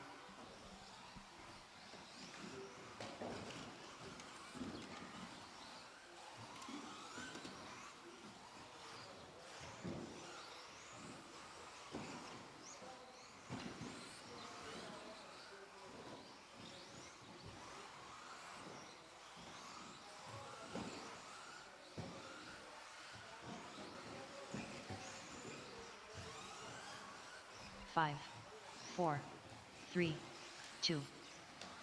Five, 4, 3, 2,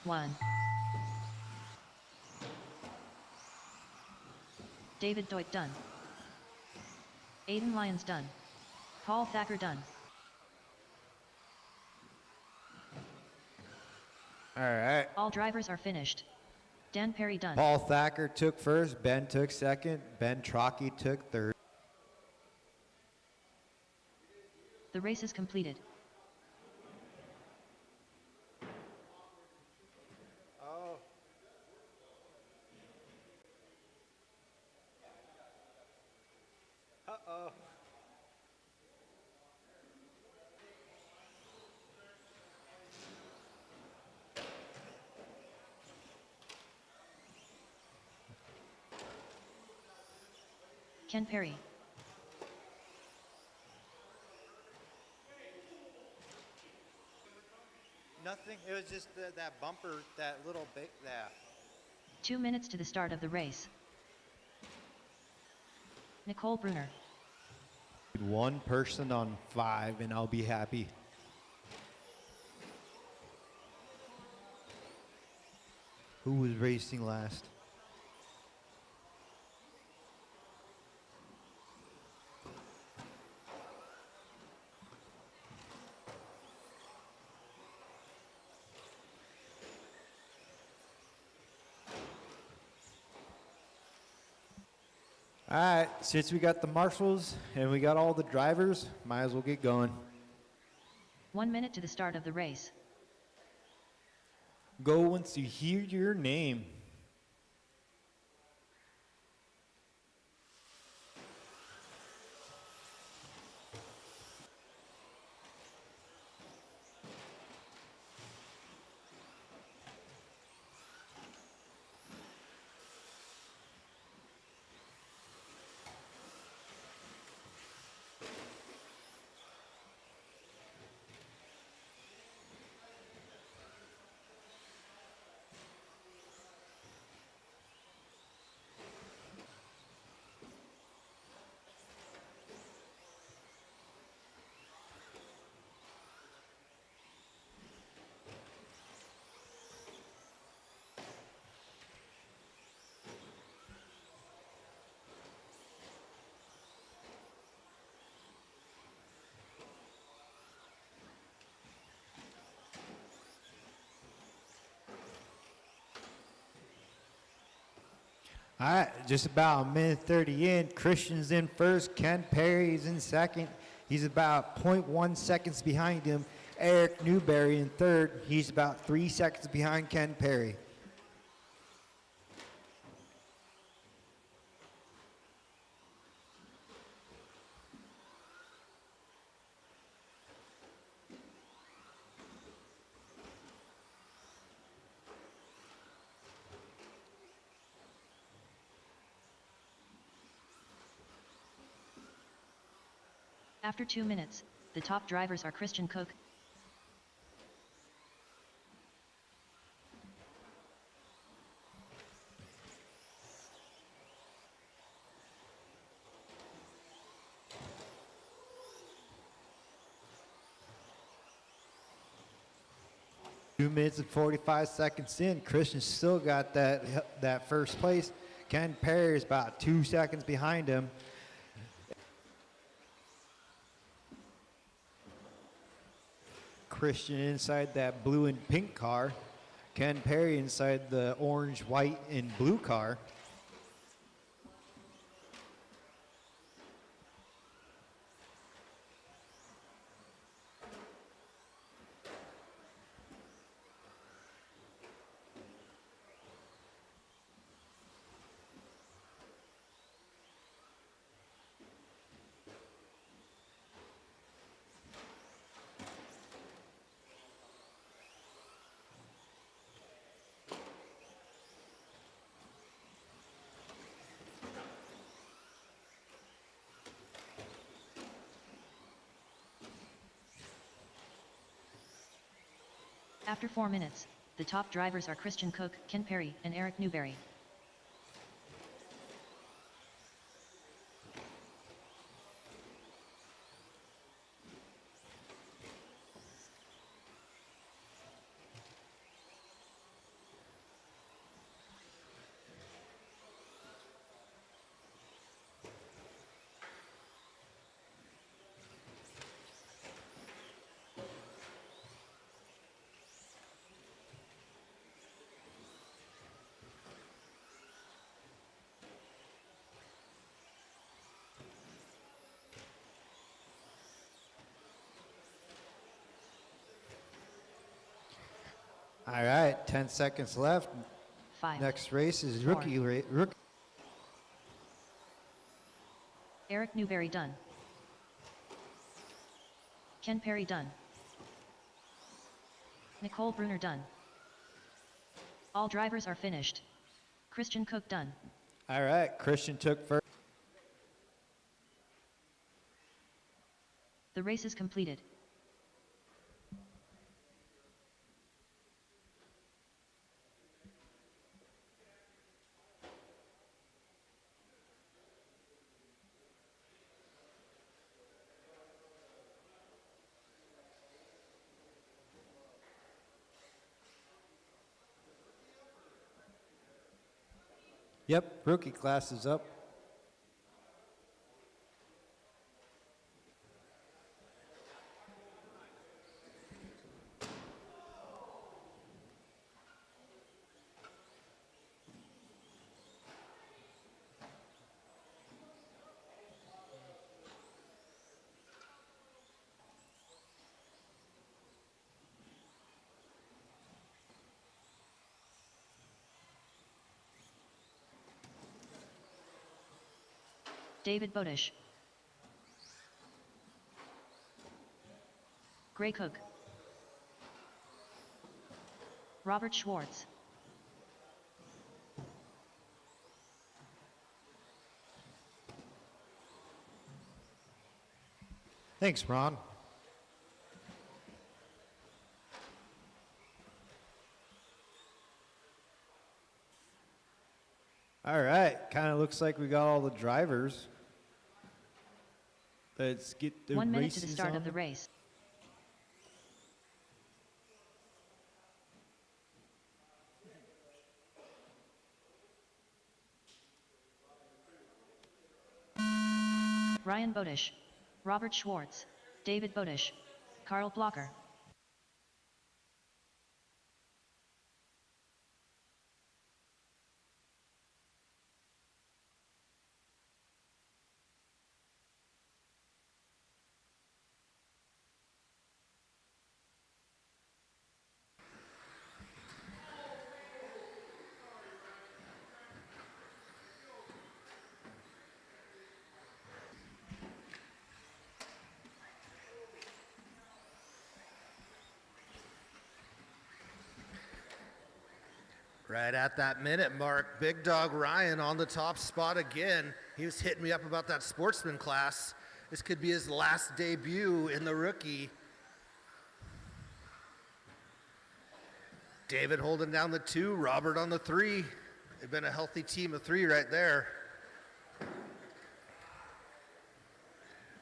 1. David Doit done. Aiden Lyons done. Paul Thacker done. All right. All drivers are finished. Dan Perry done. Paul Thacker took first. Ben took second. Ben Trocky took third. The race is completed. Uh-oh. Ken Perry. Nothing. It was just that bumper, that little bit. That. 2 minutes to the start of the race. Nicole Bruner. One person on 5, and I'll be happy. Who was racing last? All right, since we got the marshals and we got all the drivers, might as well get going. 1 minute to the start of the race. Go once you hear your name. All right, just about a minute 30 in. Christian's in first. Ken Perry's in second. He's about 0.1 seconds behind him. Eric Newberry in third. He's about 3 seconds behind Ken Perry. After 2 minutes, the top drivers are Christian Cook, Two minutes and 45 seconds in. Christian still got that first place. Ken Perry is about 2 seconds behind him. Christian inside that blue and pink car. Ken Perry inside the orange, white, and blue car. After 4 minutes, the top drivers are Christian Cook, Ken Perry, and Eric Newberry. All right, 10 seconds left. 5. Next race is Four. rookie. Eric Newberry done. Ken Perry done. Nicole Bruner done. All drivers are finished. Christian Cook done. All right, Christian took first. The race is completed. Yep, rookie class is up. David Bodish. Gray Cook. Robert Schwartz. Thanks, Ron. All right, kind of looks like we got all the drivers. Let's get the 1 minute to the races start on. of the race. Ryan Bodish. Robert Schwartz. David Bodish. Carl Blocker. Right at that minute mark, Big Dog Ryan on the top spot again. He was hitting me up about that sportsman class. This could be his last debut in the rookie. David holding down the 2, Robert on the 3. They've been a healthy team of 3 right there.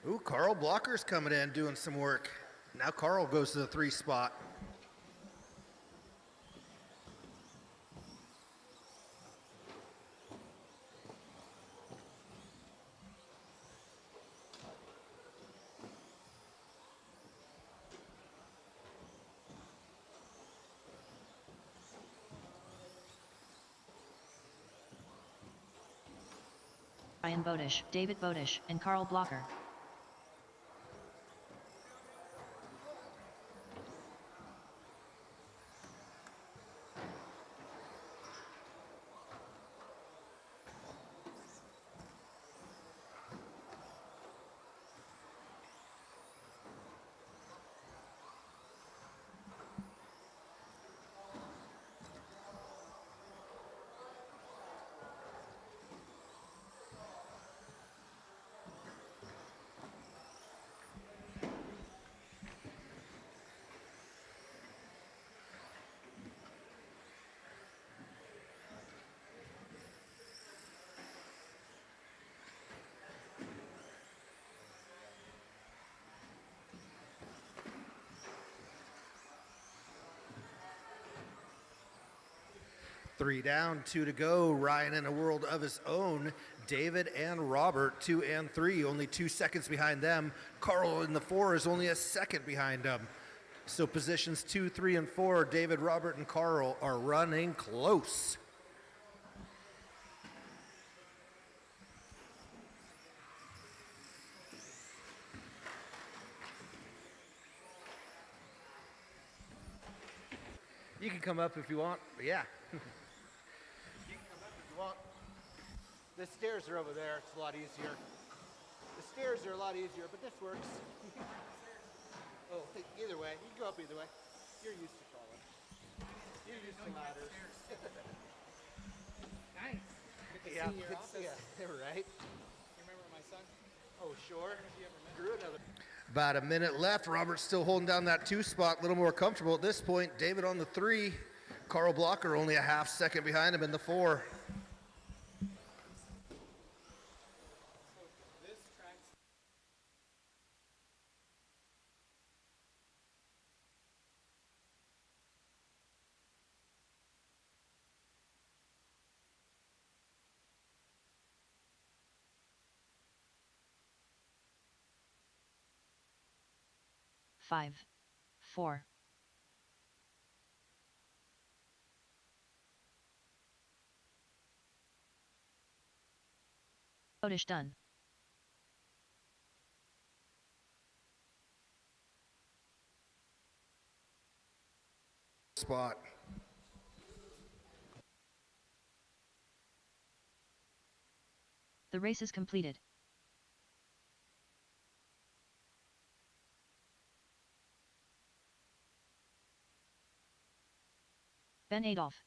Ooh, Carl Blocker's coming in doing some work. Now Carl goes to the 3 spot. Ryan Bodish, David Bodish, and Carl Blocker. 3 down, 2 to go. Ryan in a world of his own. David and Robert, 2 and 3, only 2 seconds behind them. Carl in the 4 is only a second behind them. So positions 2, 3, and 4, David, Robert, and Carl are running close. You can come up if you want, but yeah. You can come up if you want. The stairs are over there, it's a lot easier. The stairs are a lot easier, but this works. Oh, either way, you can go up either way. You're used to crawling. You're used to ladders. Nice. Good to Yeah, see your good office. to see ya. Right? You remember my son? Oh, sure. Have you ever met Drew another. About a minute left. Robert's still holding down that 2 spot, a little more comfortable at this point. David on the 3. Carl Blocker only a half second behind him in the 4. this track's 5, 4, Odish done. Spot. The race is completed. Ben Adolph,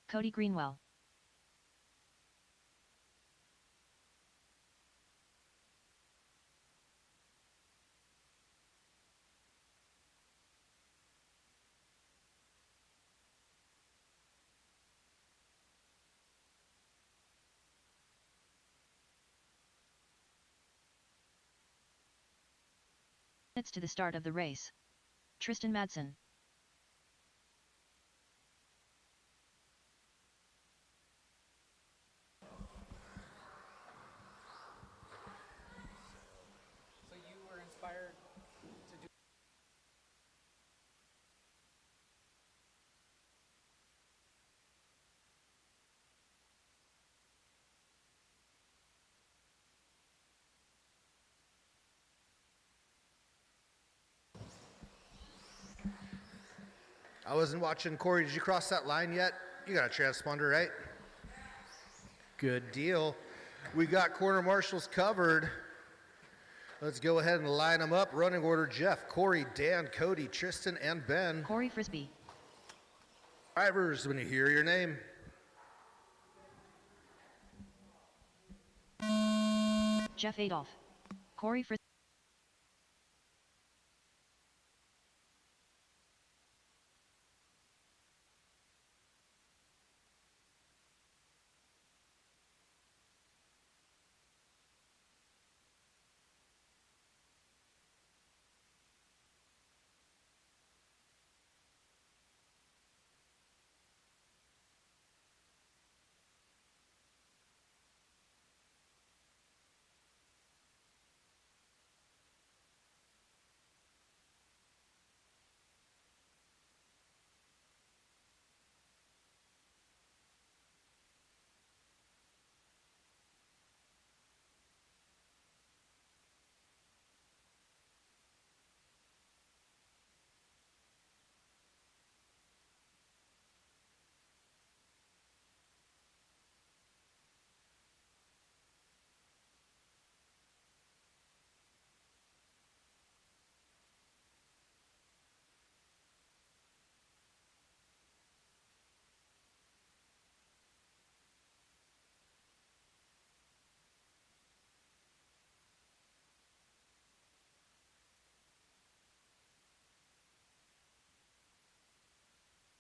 Cody Greenwell, minutes to the start of the race. Tristan Madsen, so you were inspired to do I wasn't watching. Corey, did you cross that line yet? You got a transponder, right? Good deal. We got corner marshals covered. Let's go ahead and line them up. Running order: Jeff, Corey, Dan, Cody, Tristan, and Ben. Corey Frisbee, Drivers, when you hear your name. Jeff Adolph, Corey Frisbee,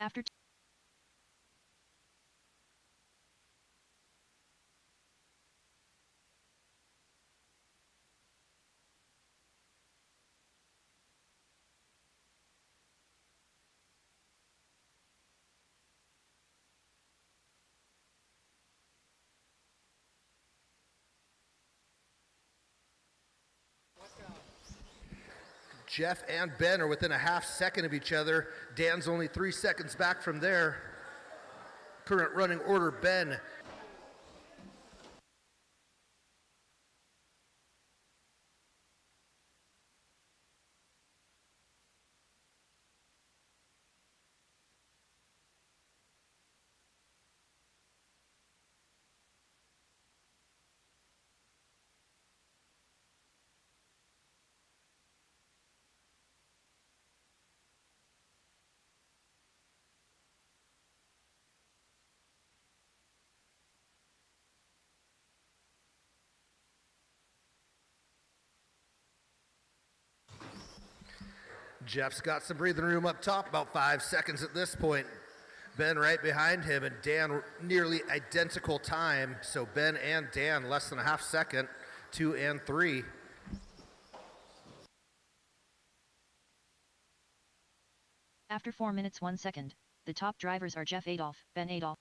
after Jeff and Ben are within a half second of each other. Dan's only 3 seconds back from there. Current running order, Ben. Jeff's got some breathing room up top, about 5 seconds at this point. Ben right behind him, and Dan nearly identical time. So Ben and Dan less than a half second, 2 and 3. After 4 minutes 1 second, the top drivers are Jeff Adolph, Ben Adolph.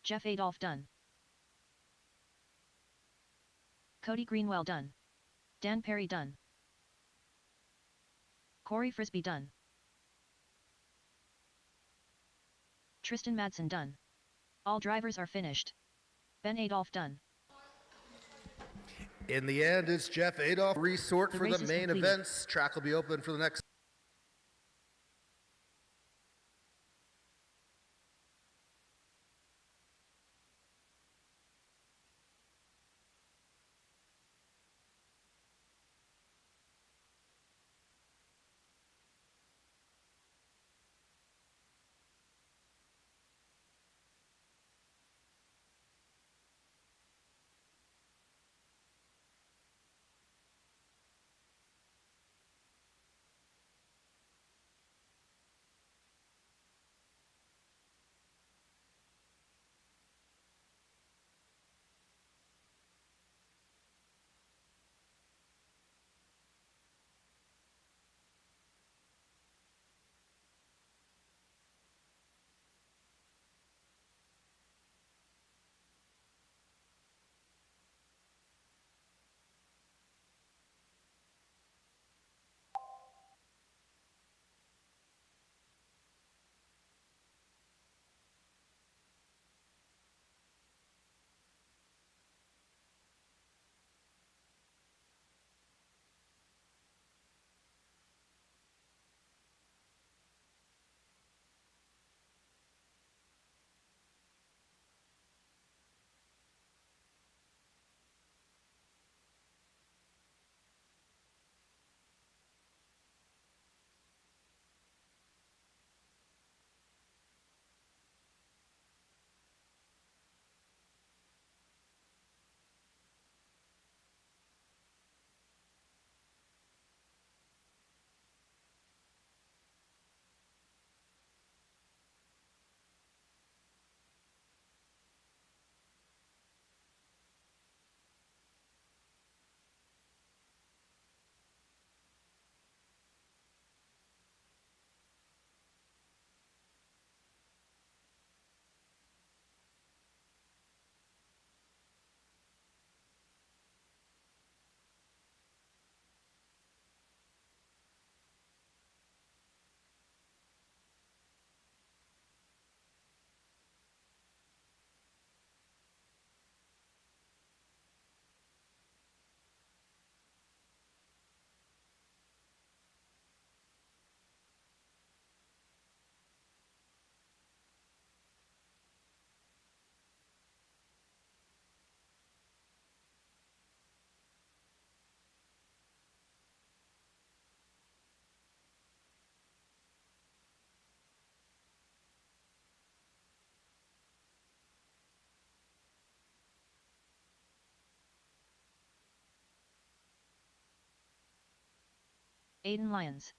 Jeff Adolph done. Cody Greenwell done. Dan Perry done. Corey Frisbee done. Tristan Madsen done. All drivers are finished. Ben Adolph done. In the end, it's Jeff Adolph. Resort The for race the is main completed. events. Track will be open for the next. Aiden Lyons.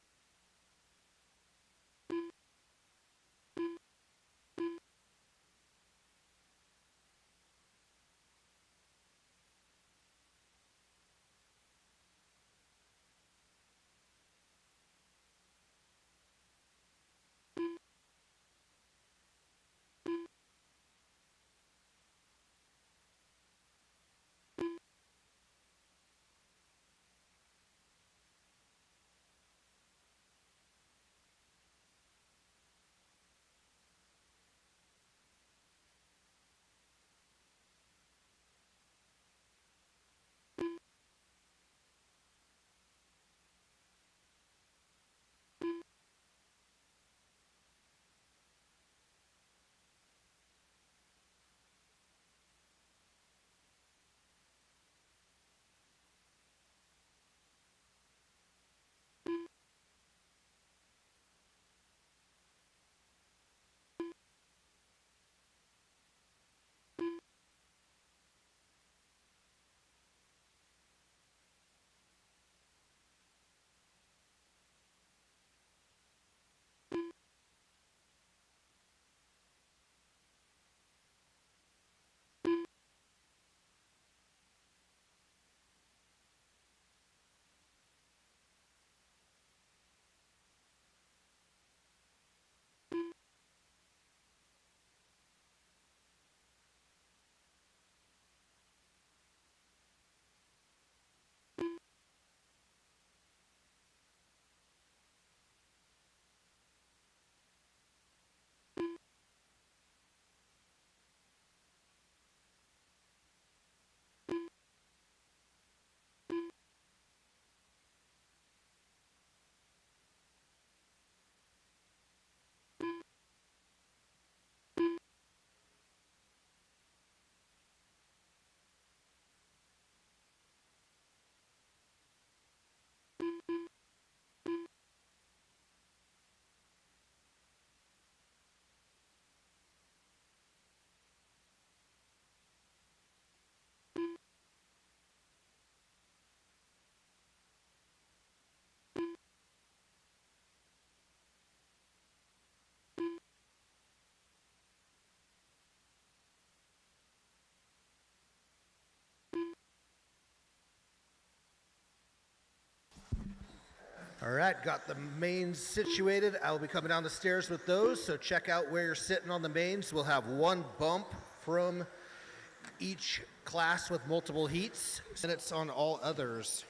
All right, got the mains situated. I'll be coming down the stairs with those, so check out where you're sitting on the mains. We'll have one bump from each class with multiple heats, and it's on all others.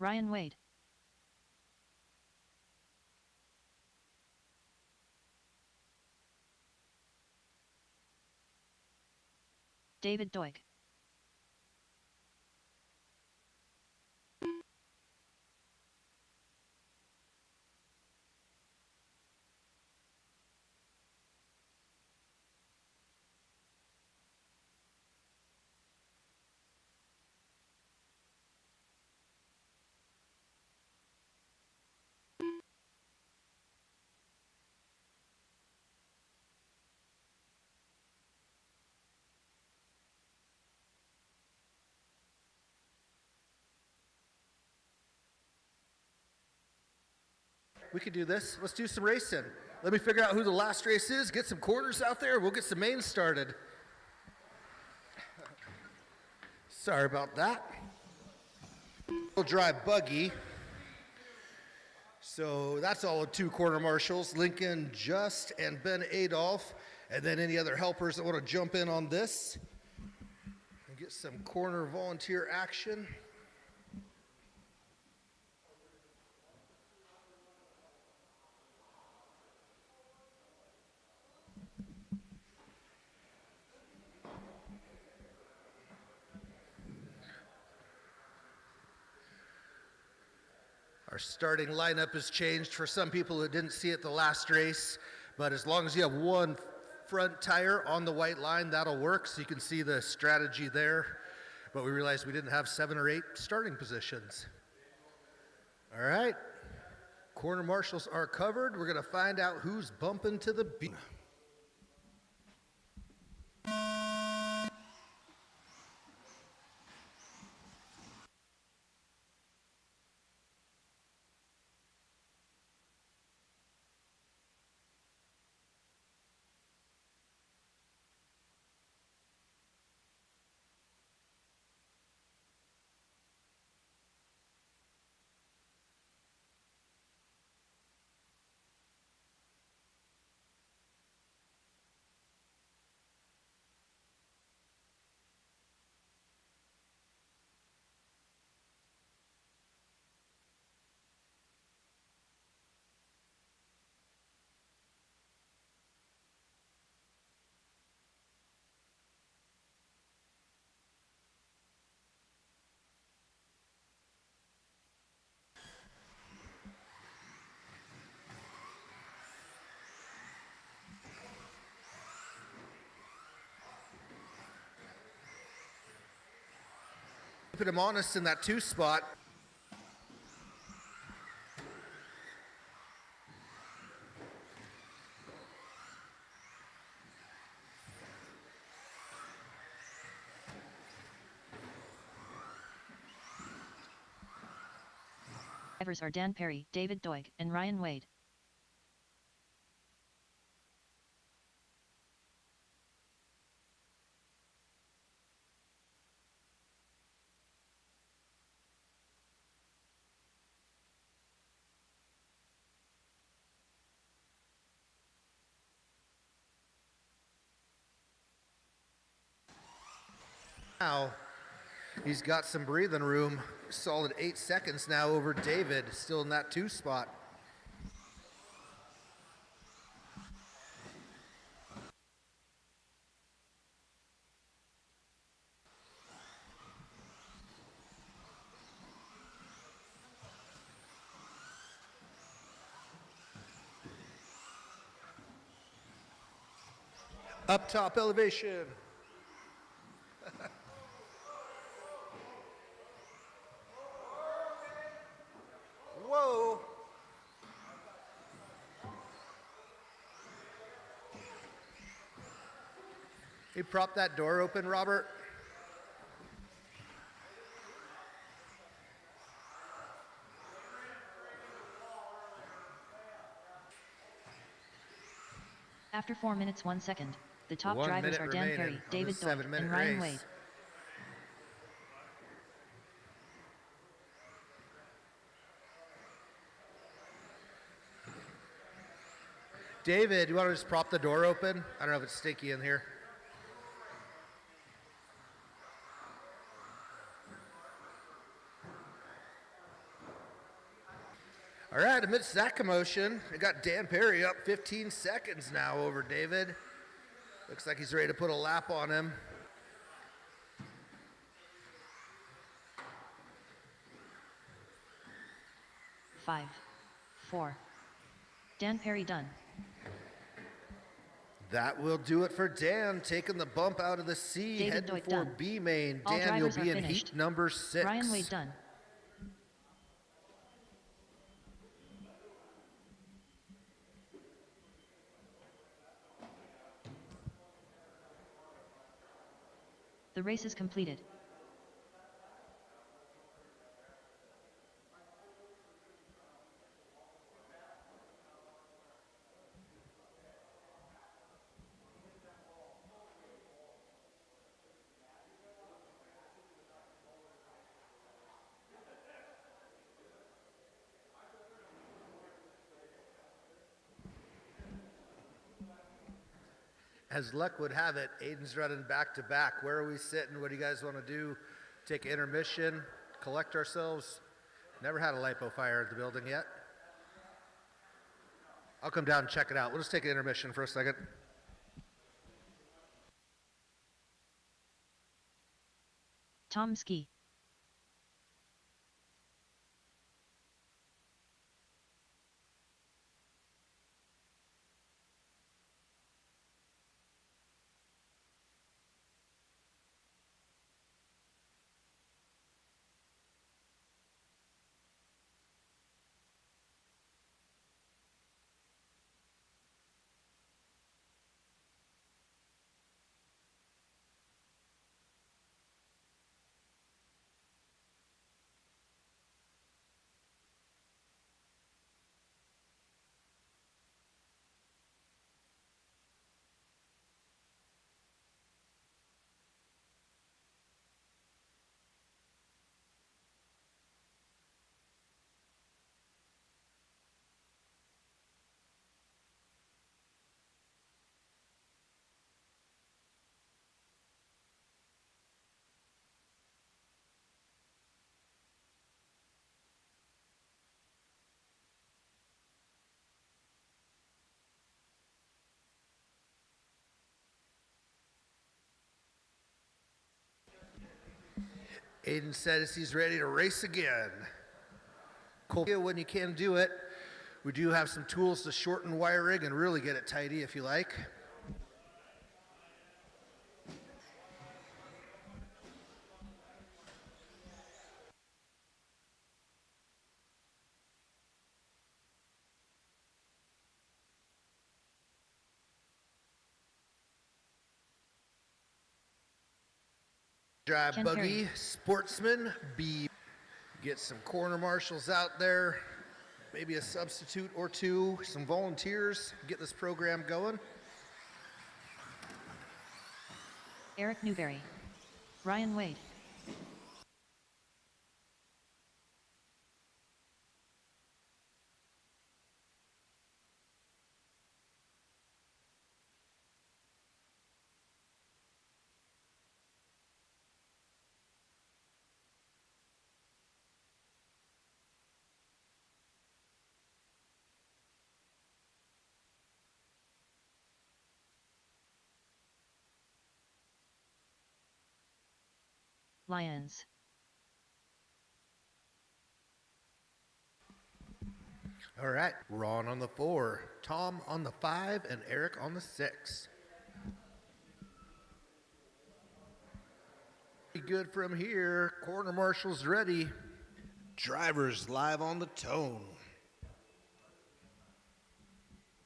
Ryan Wade. David Doig. We could do this. Let's do some racing. Let me figure out who the last race is, get some quarters out there, we'll get some mains started. Sorry about that. We'll drive buggy. So that's all of 2 quarter marshals, Lincoln Just and Ben Adolph, and then any other helpers that want to jump in on this and get some corner volunteer action. Our starting lineup has changed for some people who didn't see it the last race, but as long as you have 1 front tire on the white line, that'll work, so you can see the strategy there. But we realized we didn't have 7 or 8 starting positions. All right, corner marshals are covered. We're gonna find out who's bumping to the beat. Put him on us in that 2 spot. Drivers are Dan Perry, David Doig, and Ryan Wade. Now, he's got some breathing room. Solid 8 seconds now over David, still in that 2 spot. Up top elevation. Whoa. You prop that door open, Robert. After 4 minutes 1 second, the top 1 drivers minute are Dan remaining Perry, on David this Doig, 7-minute and Ryan race. Wade. David, you want to just prop the door open? I don't know if it's sticky in here. All right, amidst that commotion, we got Dan Perry up 15 seconds now over David. Looks like he's ready to put a lap on him. Five, 4. Dan Perry done. That will do it for Dan, taking the bump out of the C, David heading Doit for done. B main. All Dan, you'll drivers be are in finished. heat number 6. Ryan Wade done. The race is completed. As luck would have it, Aiden's running back to back. Where are we sitting? What do you guys want to do? Take intermission, collect ourselves. Never had a lipo fire at the building yet. I'll come down and check it out. We'll just take an intermission for a second. Tom Ski. Aiden says he's ready to race again. Cool. When you can do it, we do have some tools to shorten wiring and really get it tidy if you like. Drive Ken buggy, Perry. sportsman, B. Get some corner marshals out there, maybe a substitute or two, some volunteers, get this program going. Eric Newberry. Ryan Wade. Lions. All right, Ron on the 4, Tom on the 5, and Eric on the 6. Good from here. Corner marshals ready. Drivers live on the tone.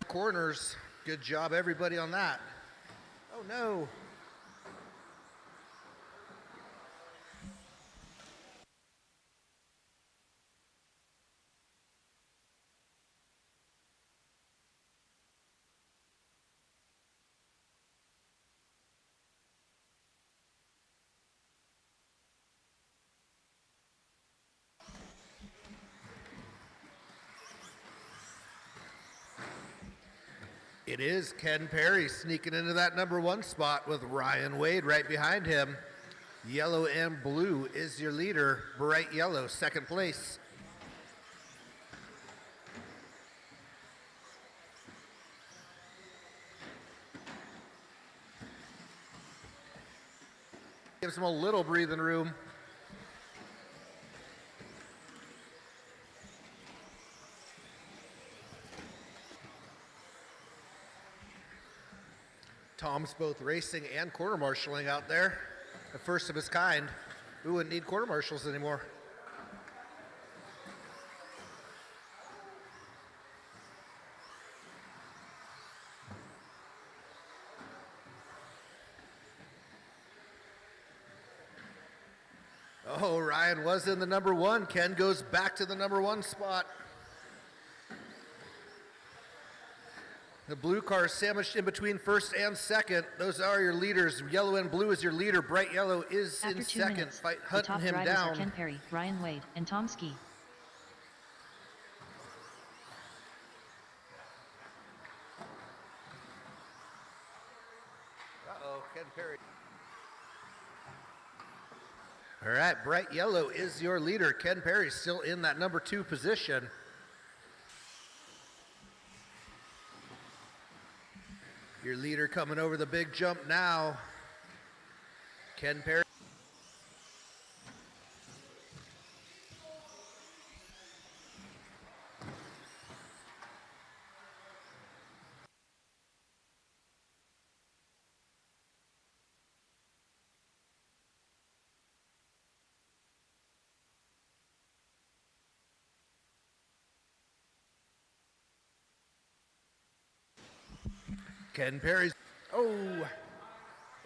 Corners, good job everybody on that. Oh no. It is Ken Perry sneaking into that number 1 spot with Ryan Wade right behind him. Yellow and blue is your leader. Bright yellow, second place. Gives him a little breathing room. Tom's both racing and quarter marshaling out there. The first of his kind. We wouldn't need quarter marshals anymore. Oh, Ryan was in the number one. Ken goes back to the number one spot. The blue car is sandwiched in between first and second. Those are your leaders. Yellow and blue is your leader. Bright yellow is After in 2 second. minutes, Fight the hunting top him drivers are down. Ken Perry, Ryan Wade, and Tom Ski. Uh-oh, Ken Perry. All right, bright yellow is your leader. Ken Perry still in that number two position. Your leader coming over the big jump now. Ken Perry. Ken Perry's, oh,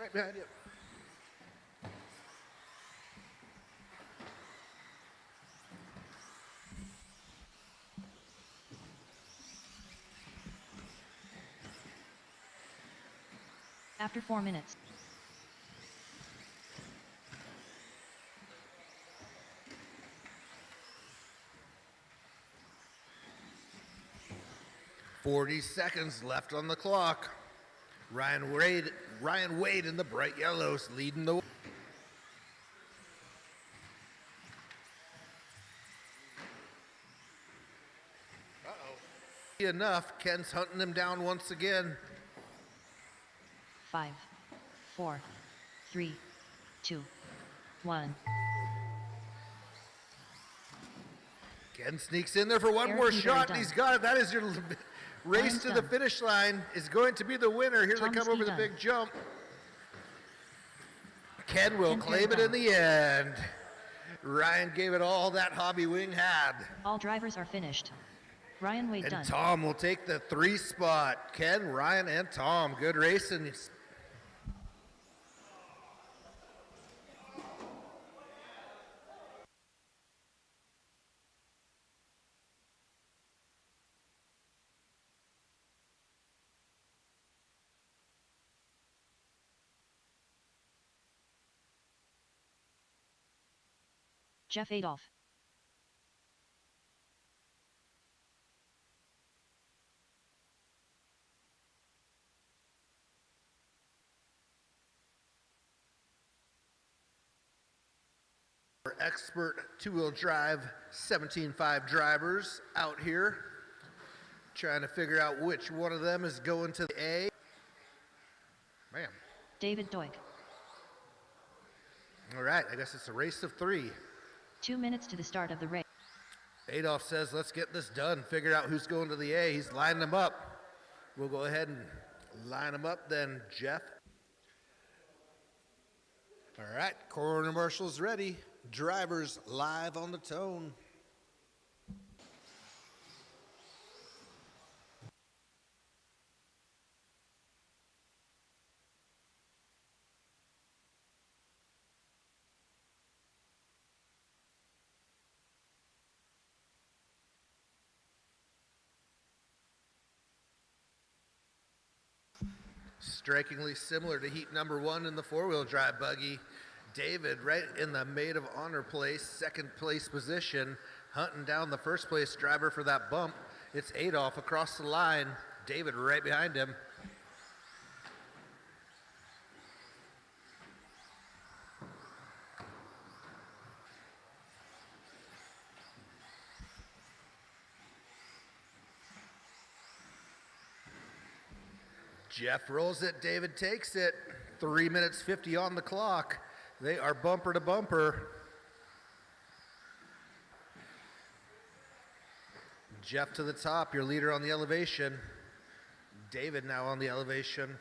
right behind you. After 4 minutes, .40 seconds left on the clock. Ryan Wade in the bright yellows leading the way. Uh-oh. Enough, Ken's hunting him down once again. 5, 4, 3, 2, 1. Ken sneaks in there for one Eric more Newberry shot, done. and he's got it. That is your race Ryan's to the done. finish line is going to be the winner. Here Tom they come Ski over the done. big jump. Ken will Ken claim Perry it in the end. Ryan gave it all that hobby wing had. All drivers are finished. Ryan Wade And done. Tom will take the 3 spot. Ken, Ryan, and Tom. Good racing. Jeff Adolph. Expert two-wheel drive 17.5 drivers out here trying to figure out which one of them is going to the A. Man. David Doig. All right, I guess it's a race of 3. 2 minutes to the start of the race. Adolph says, let's get this done. Figure out who's going to the A. He's lining them up. We'll go ahead and line them up then, Jeff. All right, corner marshals ready. Drivers live on the tone. Strikingly similar to heat number 1 in the four-wheel drive buggy. David right in the maid of honor place, second place position, hunting down the first place driver for that bump. It's Adolph across the line. David right behind him. Jeff rolls it, David takes it. 3 minutes 50 on the clock. They are bumper to bumper. Jeff to the top, your leader on the elevation. David now on the elevation.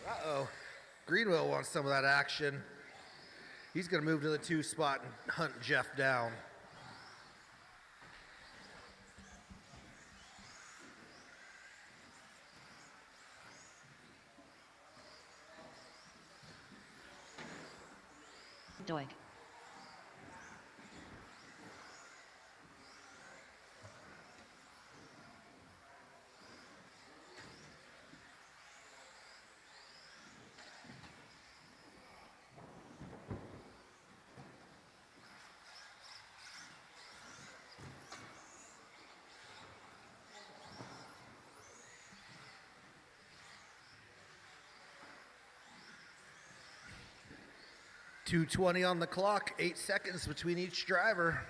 Uh-oh. Greenwell wants some of that action. He's going to move to the 2 spot and hunt Jeff down. Doig. .220 on the clock, 8 seconds between each driver.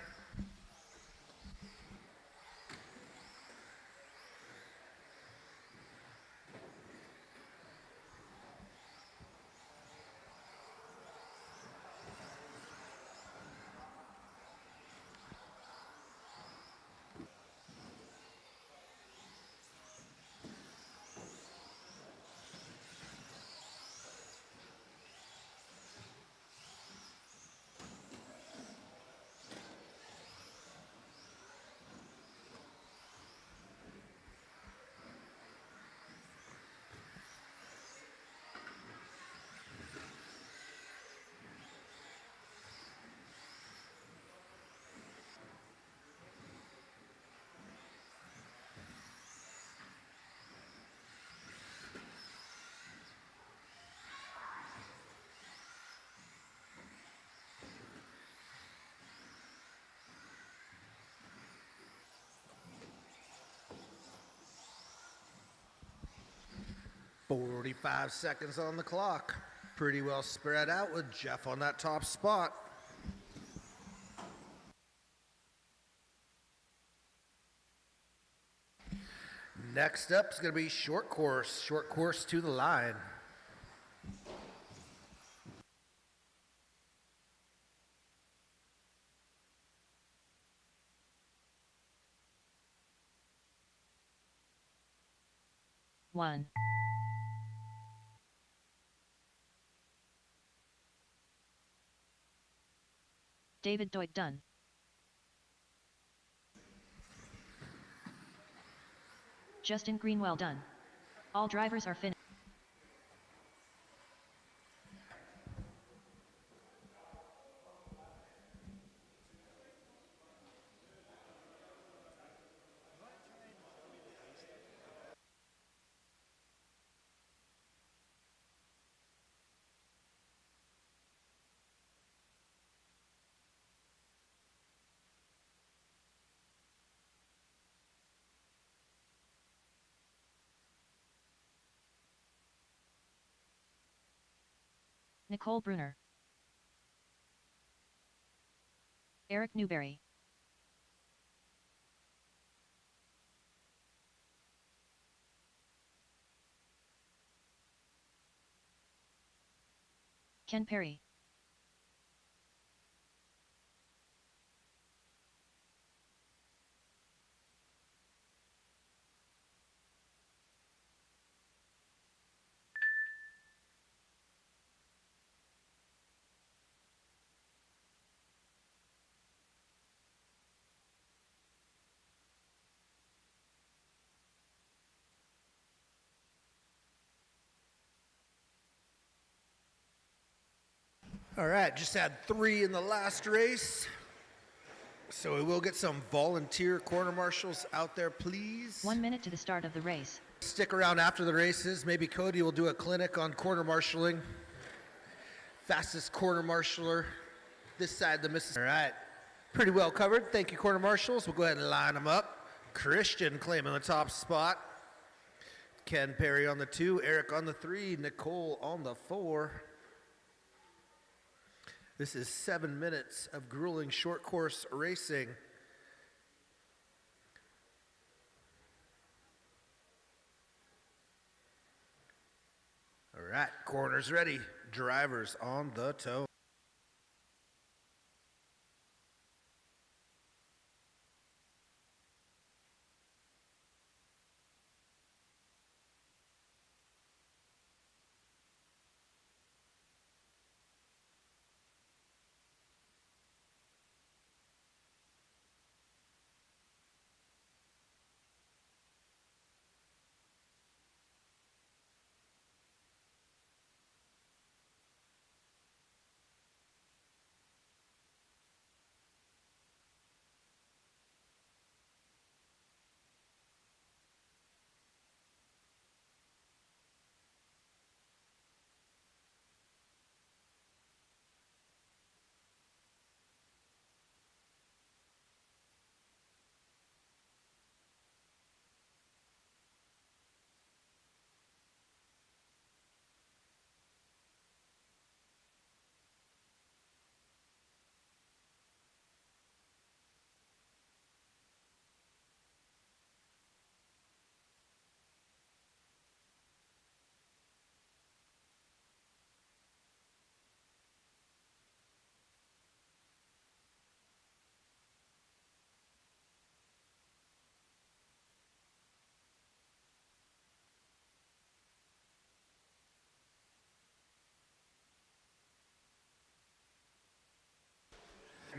.45 seconds on the clock. Pretty well spread out with Jeff on that top spot. Next up is going to be short course to the line. One. David Doig done. Justin Greenwell done. All drivers are finished. Nicole Bruner. Eric Newberry. Ken Perry. All right, just had 3 in the last race. So we will get some volunteer corner marshals out there, please. 1 minute to the start of the race. Stick around after the races. Maybe Cody will do a clinic on corner marshaling. Fastest corner marshaler this side of the Mississippi. All right, pretty well covered. Thank you, corner marshals. We'll go ahead and line them up. Christian claiming the top spot. Ken Perry on the 2, Eric on the 3, Nicole on the 4. This is 7 minutes of grueling short course racing. Corners ready. Drivers on the toe.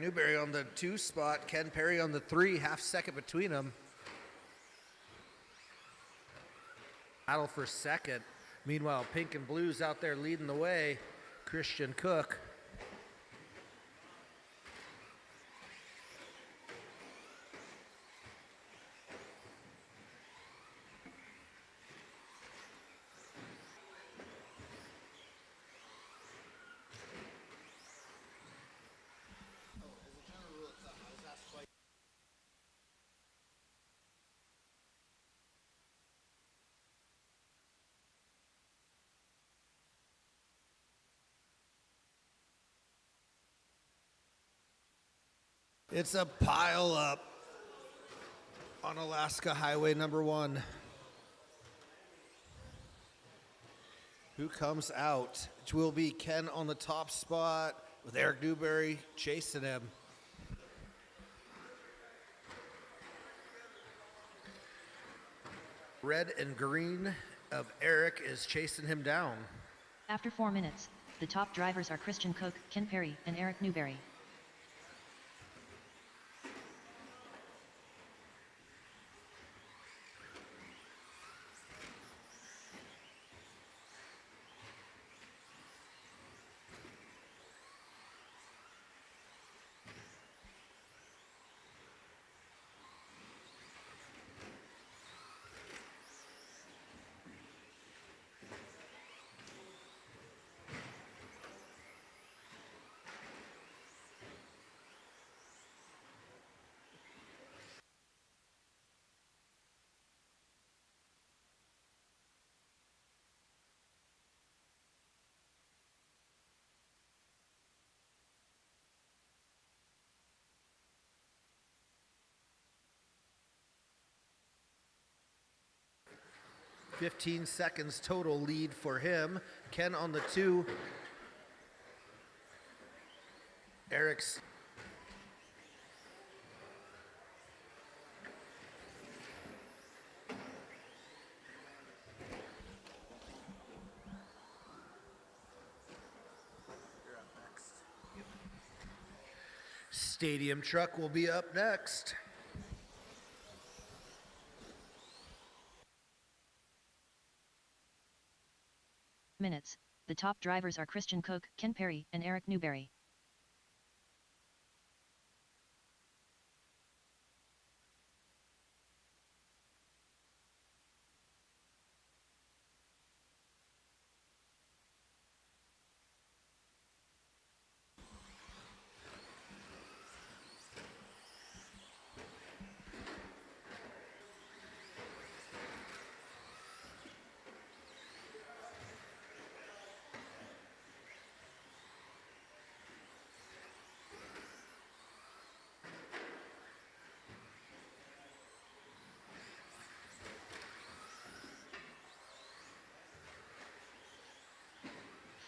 Newberry on the 2 spot, Ken Perry on the 3, half second between them. Battle for second. Meanwhile, Pink and Blues out there leading the way. Christian Cook. It's a pile up on Alaska Highway number 1. Who comes out? It will be Ken on the top spot with Eric Newberry chasing him. Red and green of Eric is chasing him down. After 4 minutes, the top drivers are Christian Cook, Ken Perry, and Eric Newberry. "15 seconds total lead for him. Ken on the 2. Eric's Stadium Truck will be up next. Minutes. The top drivers are Christian Cook, Ken Perry, and Eric Newberry.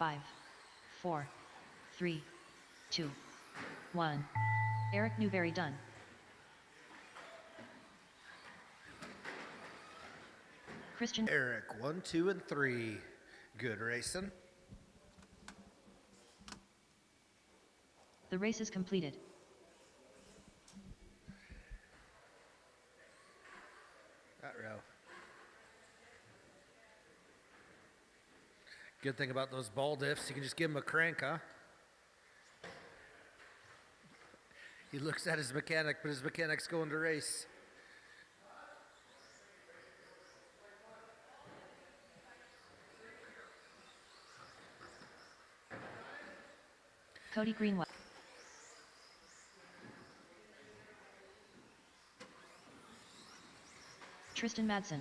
5, 4, 3, 2, 1. Eric Newberry done. Christian Eric, 1, 2, and 3. Good racing. The race is completed. That row. Good thing about those ball diffs, you can just give him a crank, huh? He looks at his mechanic, but his mechanic's going to race. Cody Greenwell. Tristan Madsen.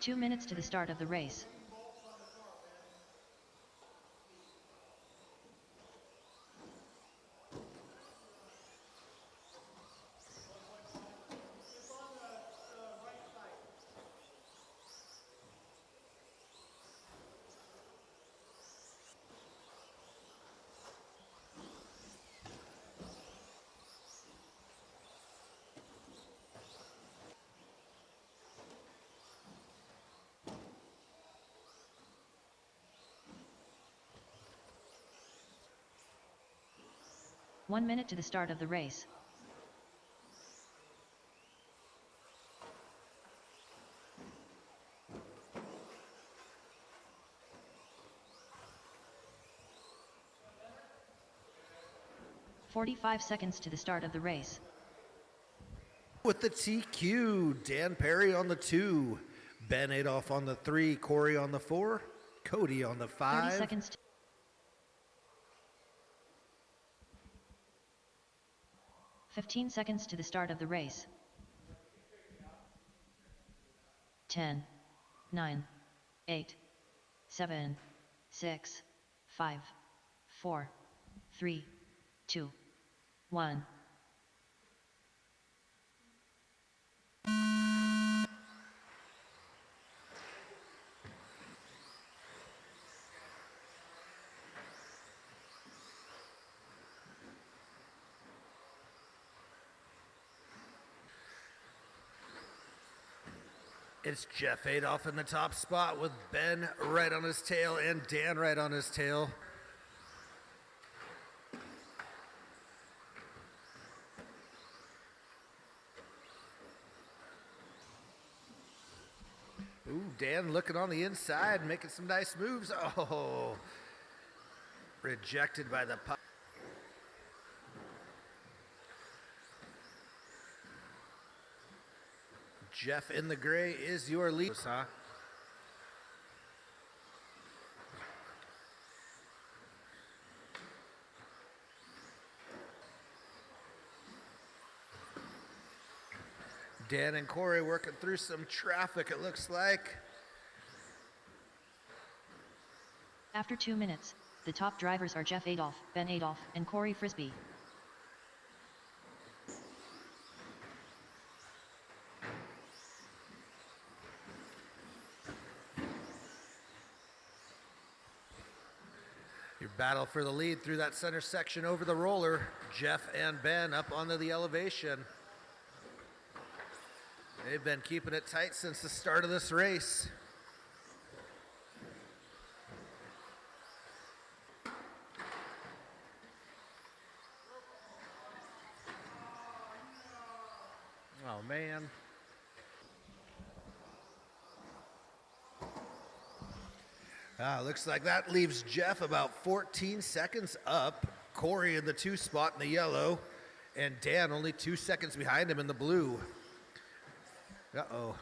Two minutes to the start of the race. One minute to the start of the race. "45 seconds to the start of the race. With the TQ, Dan Perry on the 2, Ben Adolph on the 3, Corey on the 4, Cody on the 30 5. seconds. 15 seconds to the start of the race. 10, 9, 8, 7, 6, 5, 4, 3, 2, 1. It's Jeff Adolph in the top spot with Ben right on his tail and Dan right on his tail. Ooh, Dan looking on the inside, making some nice moves. Oh, rejected by the puck. Jeff in the gray is your lead, huh? Dan and Corey working through some traffic, it looks like. After 2 minutes, the top drivers are Jeff Adolph, Ben Adolph, and Corey Frisbee. Your battle for the lead through that center section over the roller. Jeff and Ben up onto the elevation. They've been keeping it tight since the start of this race. Oh, man. Looks like that leaves Jeff about 14 seconds up. Corey in the 2 spot in the yellow. And Dan only 2 seconds behind him in the blue. Uh-oh.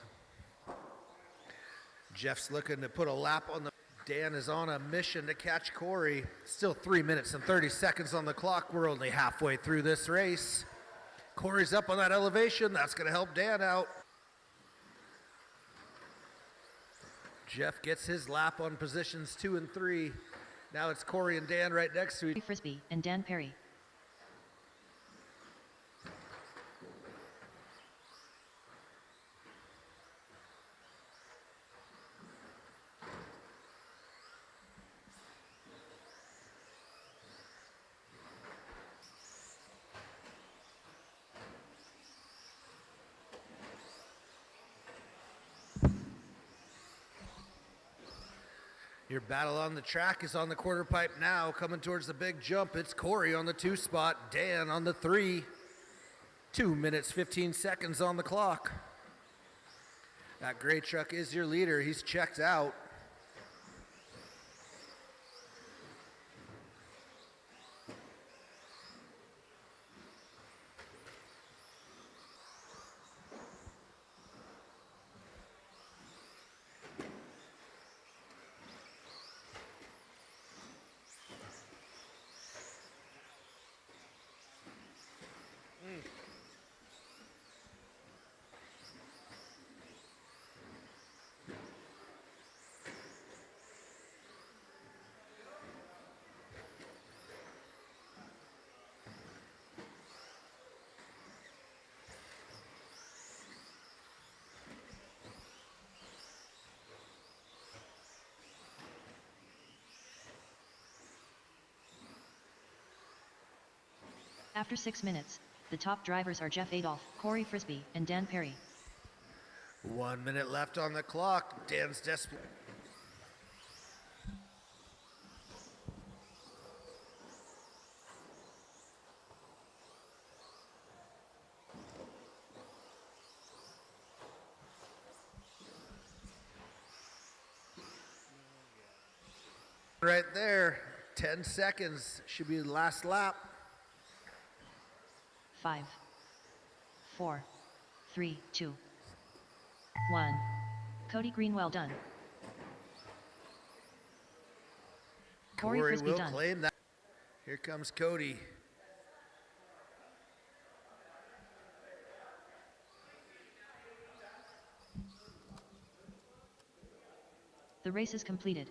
Jeff's looking to put a lap on the... Dan is on a mission to catch Corey. Still 3 minutes and 30 seconds on the clock. We're only halfway through this race. Corey's up on that elevation. That's going to help Dan out. Jeff gets his lap on positions 2 and 3. Now it's Corey and Dan right next to each Frisbee and Dan Perry. Your battle on the track is on the quarter pipe now, coming towards the big jump. It's Corey on the 2 spot, Dan on the 3. 2 minutes, 15 seconds on the clock. That gray truck is your leader. He's checked out. After 6 minutes, the top drivers are Jeff Adolph, Corey Frisbee, and Dan Perry. 1 minute left on the clock. Dan's desperate. Right there, 10 seconds should be the last lap. 5, 4, 3, 2, 1. Cody Greenwell done. Corey Frisbee will done. claim that. Here comes Cody. The race is completed.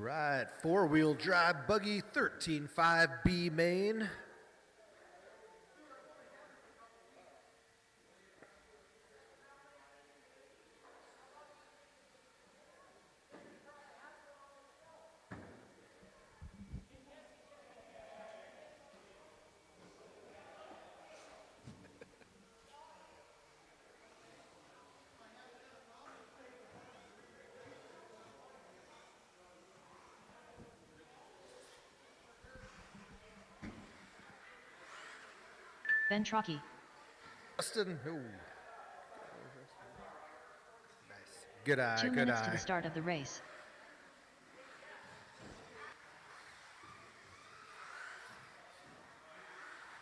Right, 4-wheel drive buggy 13.5B main. Ben Trocchi. Justin, ooh. Nice. Good eye, 2 good minutes to eye. the start of the race.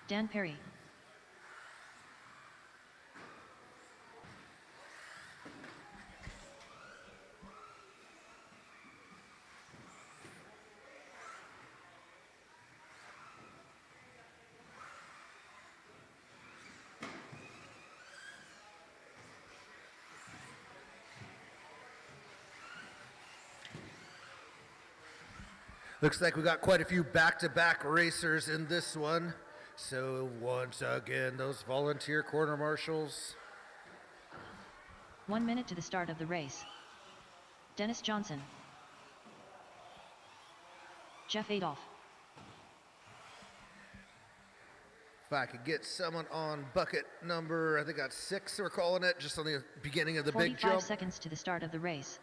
Dan Perry. Looks like we got quite a few back-to-back racers in this one. So once again, those volunteer quarter marshals. 1 minute to the start of the race. Dennis Johnson. Jeff Adolph. If I could get someone on bucket number, I think that's 6 we're calling it, just on the beginning of the big 45 jump. seconds to the start of the race.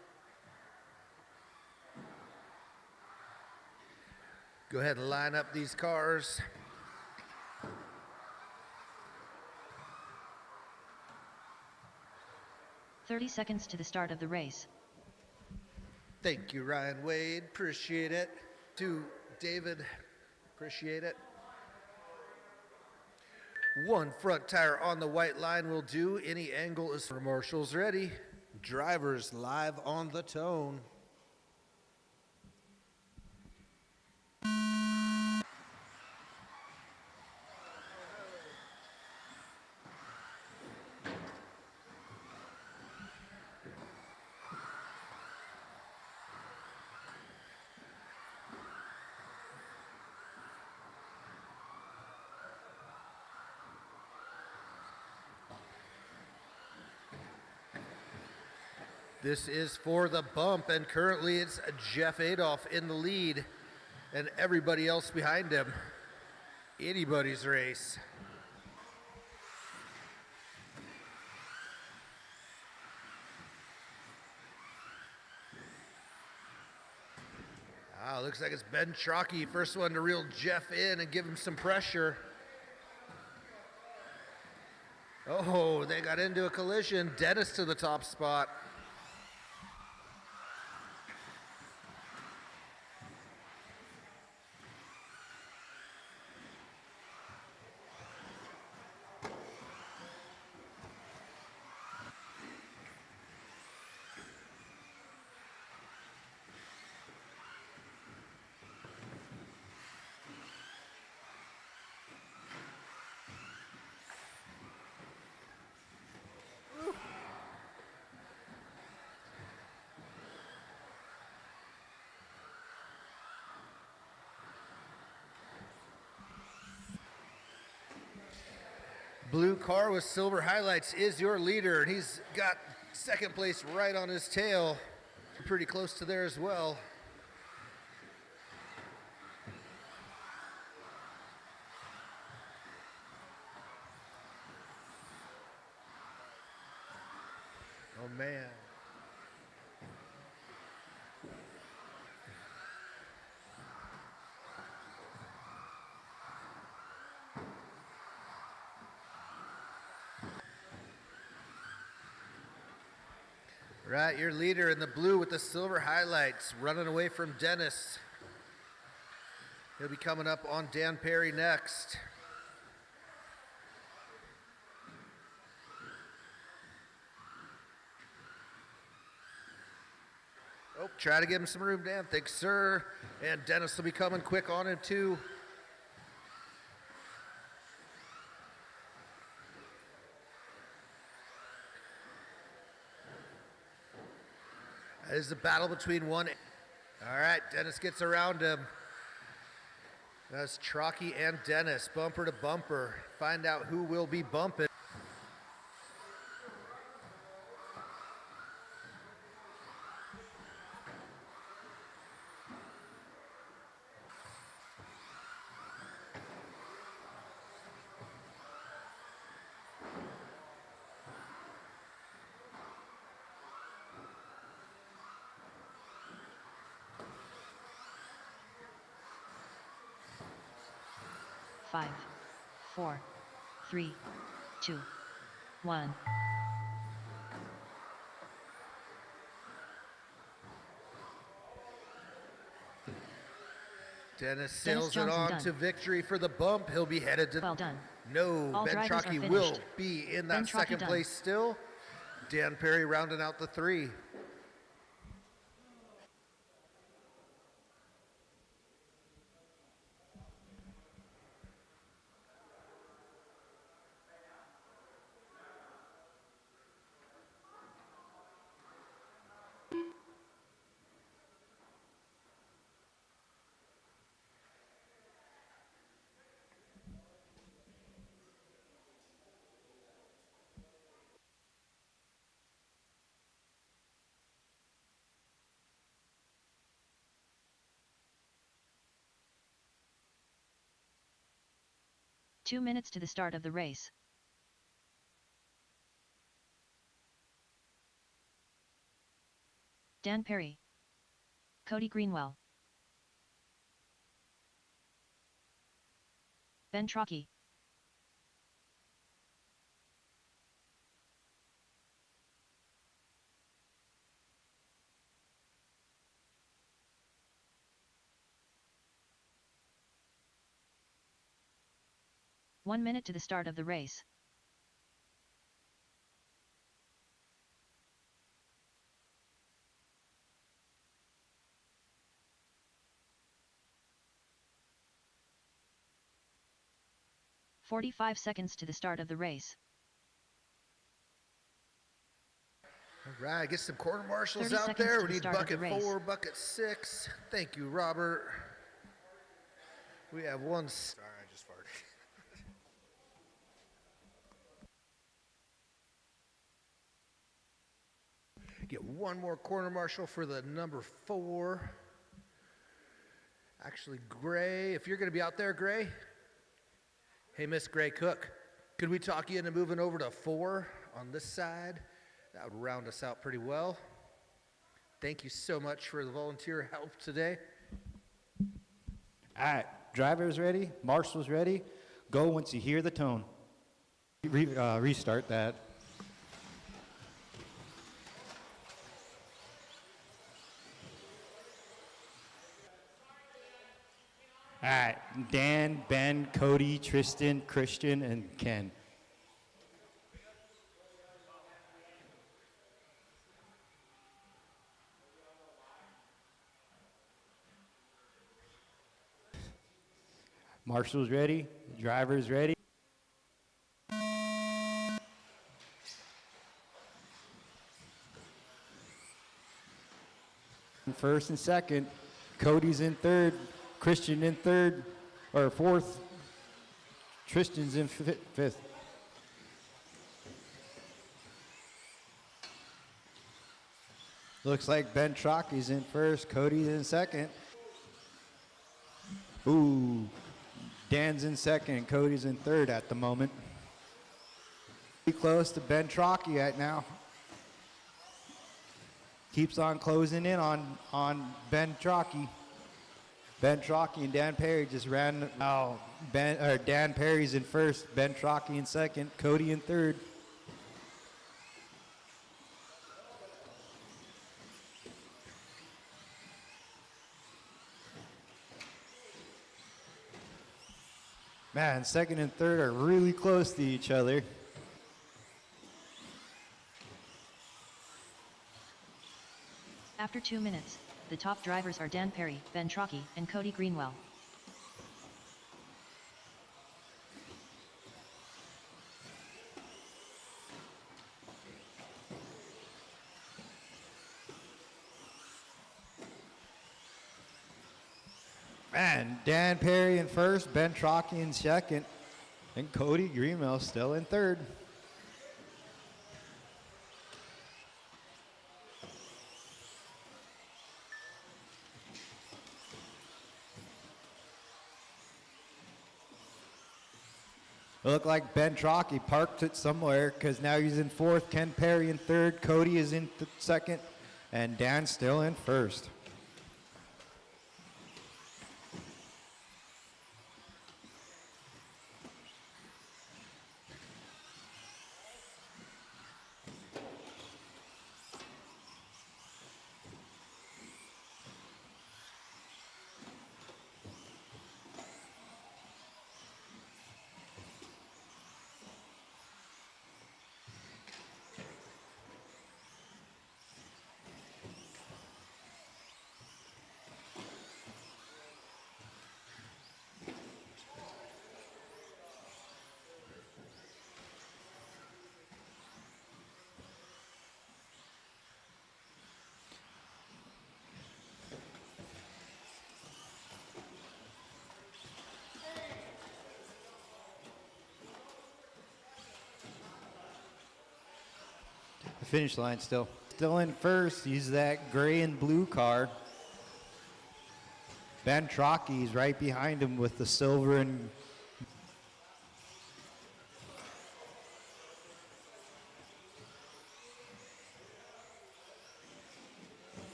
Go ahead and line up these cars. "30 seconds to the start of the race. Thank you, Ryan Wade. Appreciate it. To David, appreciate it. One front tire on the white line will do. Any angle is for marshals ready. Drivers live on the tone. This is for the bump, and currently it's Jeff Adolph in the lead and everybody else behind him. Anybody's race. Looks like it's Ben Chalky, first one to reel Jeff in and give him some pressure. Oh, they got into a collision. Dennis to the top spot. Blue car with silver highlights is your leader, and he's got second place right on his tail. Pretty close to there as well. Oh man. Right, your leader in the blue with the silver highlights, running away from Dennis. He'll be coming up on Dan Perry next. Oh, try to give him some room, Dan. Thanks, sir. And Dennis will be coming quick on him, too. That is the battle between one. All right, Dennis gets around him. That's Chalky and Dennis, bumper to bumper. Find out who will be bumping. Five, 4, 3, 2, 1. Dennis sails it Johnson on done. to victory for the bump. He'll be headed to. Well done. No, All Ben drivers are Chalky finished. will be in that Ben Chalky second done. place still. Dan Perry rounding out the 3. Two minutes to the start of the race. Dan Perry. Cody Greenwell. Ben Chalky. One minute to the start of the race. "45 seconds to the start of the race. All right, get some quarter marshals 30 out seconds there. to We the need start of the bucket race. 4, bucket 6. Thank you, Robert. We have one. Sorry, I just farted. Get one more corner marshal for the number 4. Actually, Gray, if you're going to be out there, Gray. Hey, Miss Gray Cook, could we talk you into moving over to 4 on this side? That would round us out pretty well. Thank you so much for the volunteer help today. All right, drivers ready, marshals ready. Go once you hear the tone. Restart that. All right, Dan, Ben, Cody, Tristan, Christian, and Ken. Marshals ready, drivers ready. First and second, Cody's in third, Christian in third, or fourth, Tristan's in fifth. Looks like Ben Trocky's in first, Cody's in second. Ooh, Dan's in second, Cody's in third at the moment. Pretty close to Ben Trocky right now. Keeps on closing in on Ben Trocky. Ben Trocky and Dan Perry just ran out. Dan Perry's in first, Ben Trocky in second, Cody in third. Man, second and third are really close to each other. After 2 minutes, the top drivers are Dan Perry, Ben Trocky, and Cody Greenwell. Man, Dan Perry in first, Ben Trocky in second, and Cody Greenwell still in third. It looked like Ben Trocky parked it somewhere because now he's in fourth, Ken Perry in third, Cody is in second, and Dan's still in first. The finish line still in first. He's that gray and blue car. Ben Trocky's right behind him with the silver and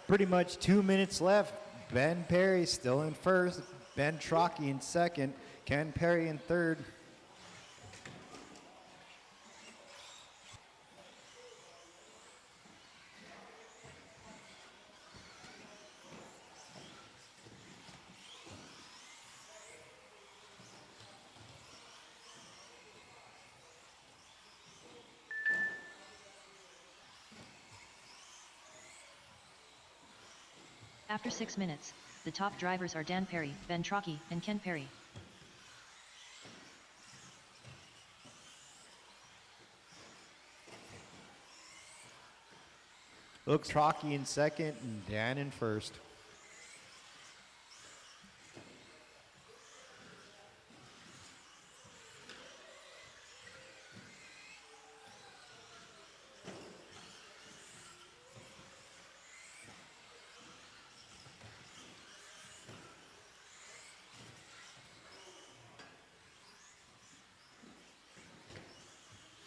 pretty much 2 minutes left. Ben Perry still in first, Ben Trocky in second, Ken Perry in third. After 6 minutes, the top drivers are Dan Perry, Ben Trocky, and Ken Perry. Looks Trocky in second and Dan in first.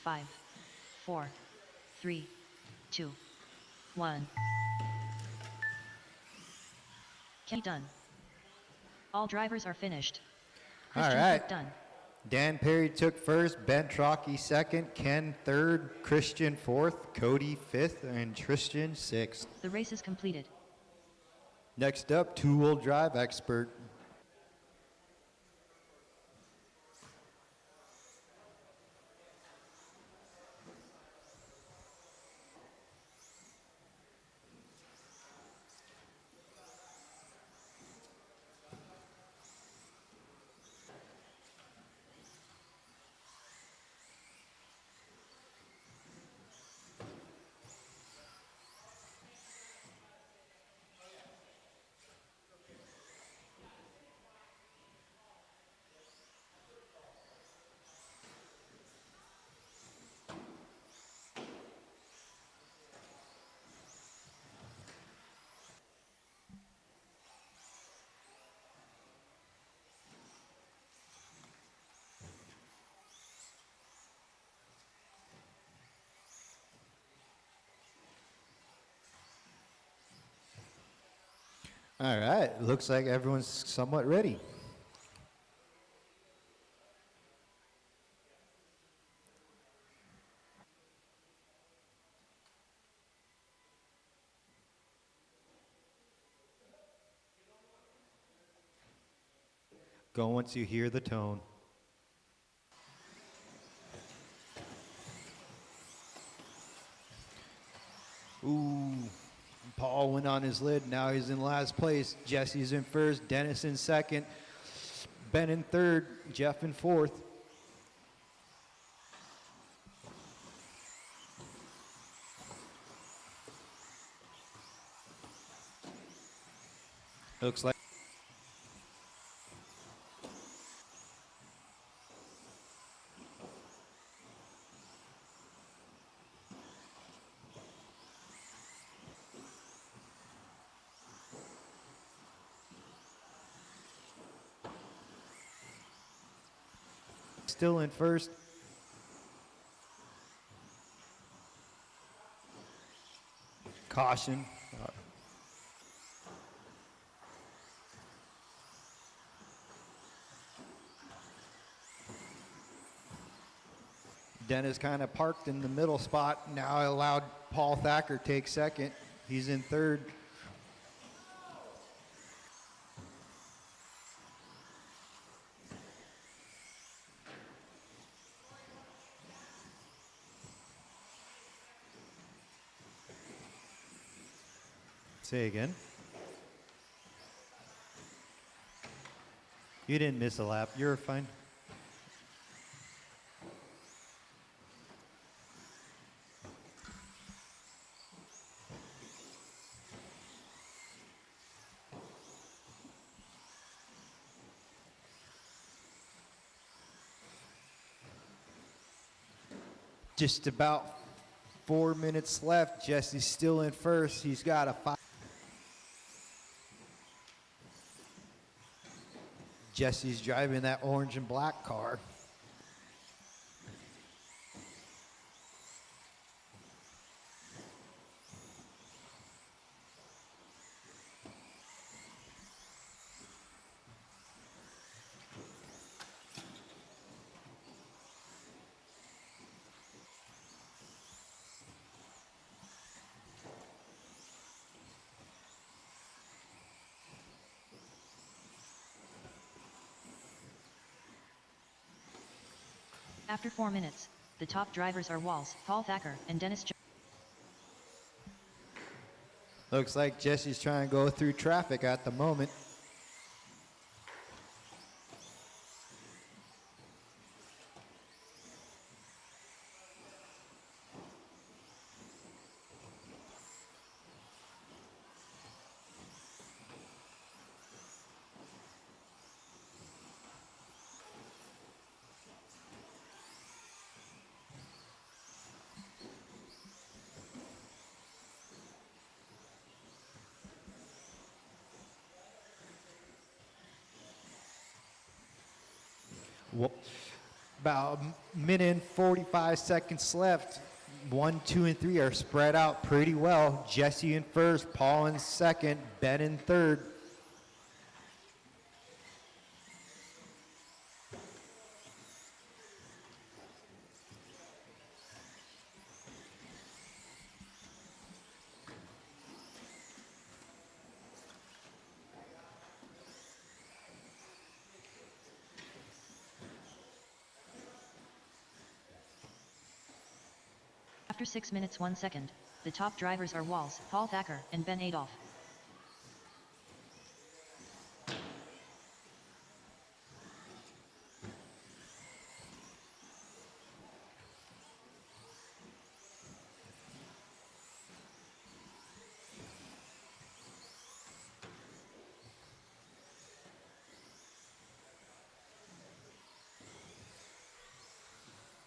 5, 4, 3, 2, 1. Kenny done. All drivers are finished. Christian right. Cook done. Dan Perry took first, Ben Trocki second, Ken third, Christian fourth, Cody fifth, and Tristan sixth. The race is completed. Next up, two-wheel drive expert. All right, looks like everyone's somewhat ready. Go once you hear the tone. Ooh, Paul went on his lid. Now he's in last place. Jesse's in first. Dennis in second. Ben in third. Jeff in fourth. Looks like still in first. Caution. Dennis kind of parked in the middle spot. Now allowed Paul Thacker take second. He's in third. Say again. You didn't miss a lap. You're fine. Just about 4 minutes left. Jesse's still in first. He's got a 5. Jesse's driving that orange and black car. After 4 minutes, the top drivers are Walls, Paul Thacker, and Dennis Johnson. Looks like Jesse's trying to go through traffic at the moment. About a minute and 45 seconds left. 1, 2, and 3 are spread out pretty well. Jesse in first, Paul in second, Ben in third. After 6 minutes 1 second, the top drivers are Walls, Paul Thacker, and Ben Adolph.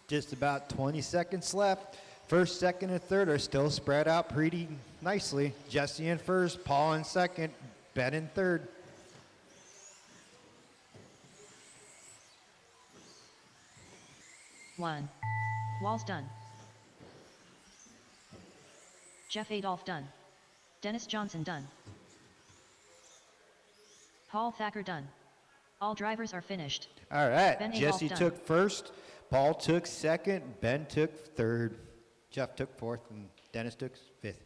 Just about 20 seconds left. First, second, and third are still spread out pretty nicely. Jesse in first, Paul in second, Ben in third. One. Walls done. Jeff Adolph done. Dennis Johnson done. Paul Thacker done. All drivers are finished. All right, Ben Adolph Jesse done. took first, Paul took second, Ben took third, Jeff took fourth, and Dennis took fifth.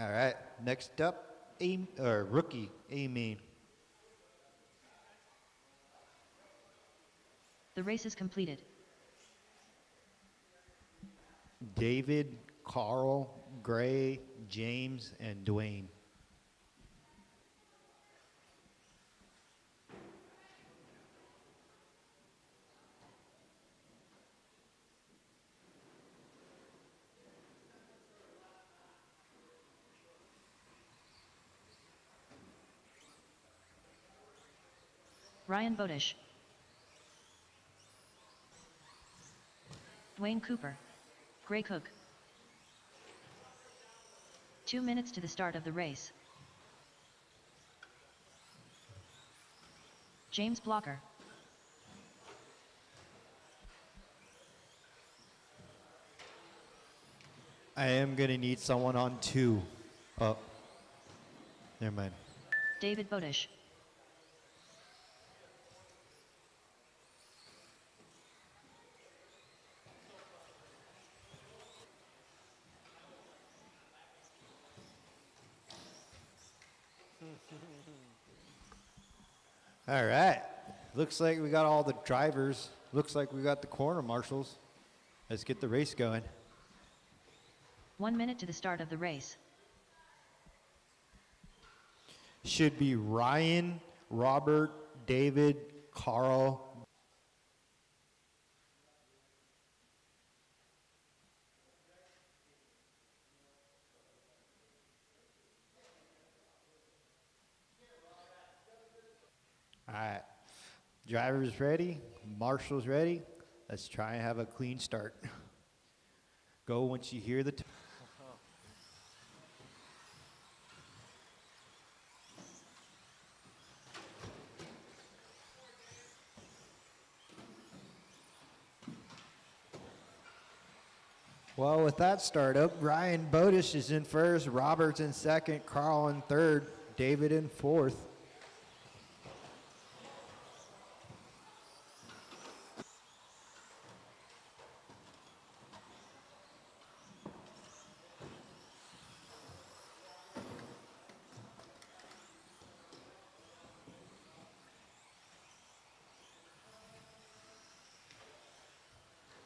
All right, next up, rookie, Amy. The race is completed. David, Carl, Gray, James, and Dwayne. Ryan Bodish. Dwayne Cooper. Gray Cook. 2 minutes to the start of the race. James Blocker. I am going to need someone on 2. Oh, never mind. David Bodish. All right. Looks like we got all the drivers. Looks like we got the corner marshals. Let's get the race going. 1 minute to the start of the race. Should be Ryan, Robert, David, Carl. All right. Drivers ready, marshals ready. Let's try and have a clean start. Go once you hear the Well, with that startup, Ryan Bodish is in first, Roberts in second, Carl in third, David in fourth.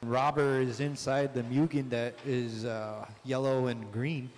Robert is inside the Mugen that is yellow and green.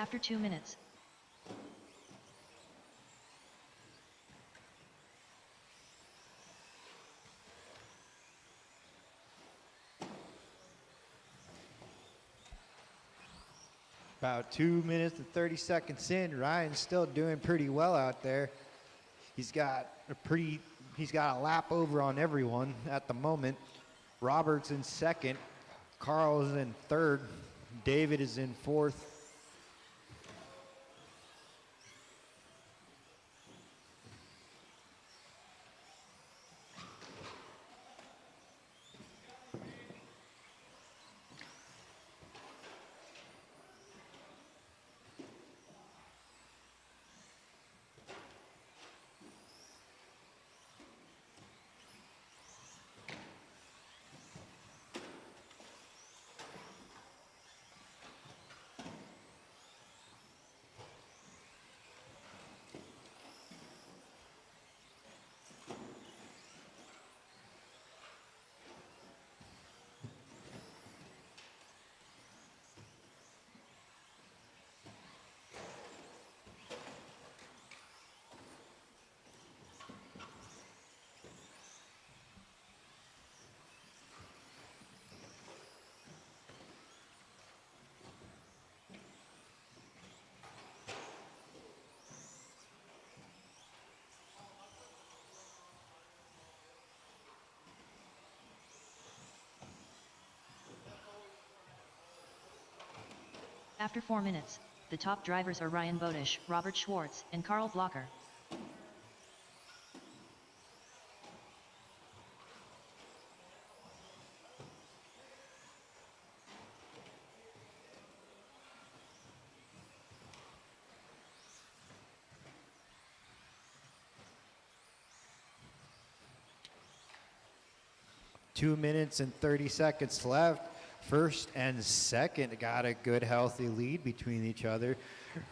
After 2 minutes, About 2 minutes and 30 seconds in, Ryan's still doing pretty well out there. He's got a lap over on everyone at the moment. Robert's in second, Carl's in third, David is in fourth. after 4 minutes, the top drivers are Ryan Bodish, Robert Schwartz, and Carl Blocker. Two minutes and 30 seconds left. First and second got a good healthy lead between each other.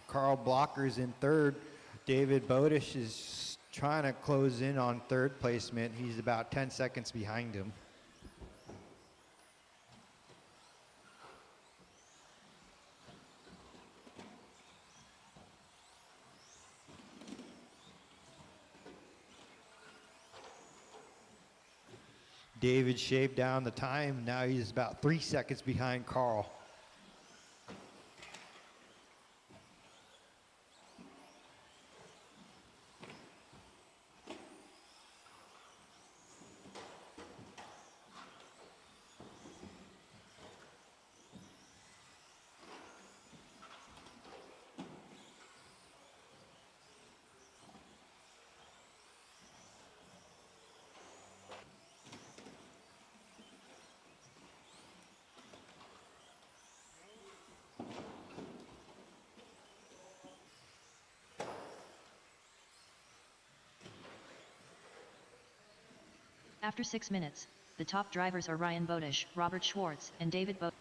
Carl Blocker's in third. David Bodish is trying to close in on third placement. He's about 10 seconds behind him. David shaved down the time. Now he's about 3 seconds behind Carl. After 6 minutes, the top drivers are Ryan Bodish, Robert Schwartz, and David Bodish.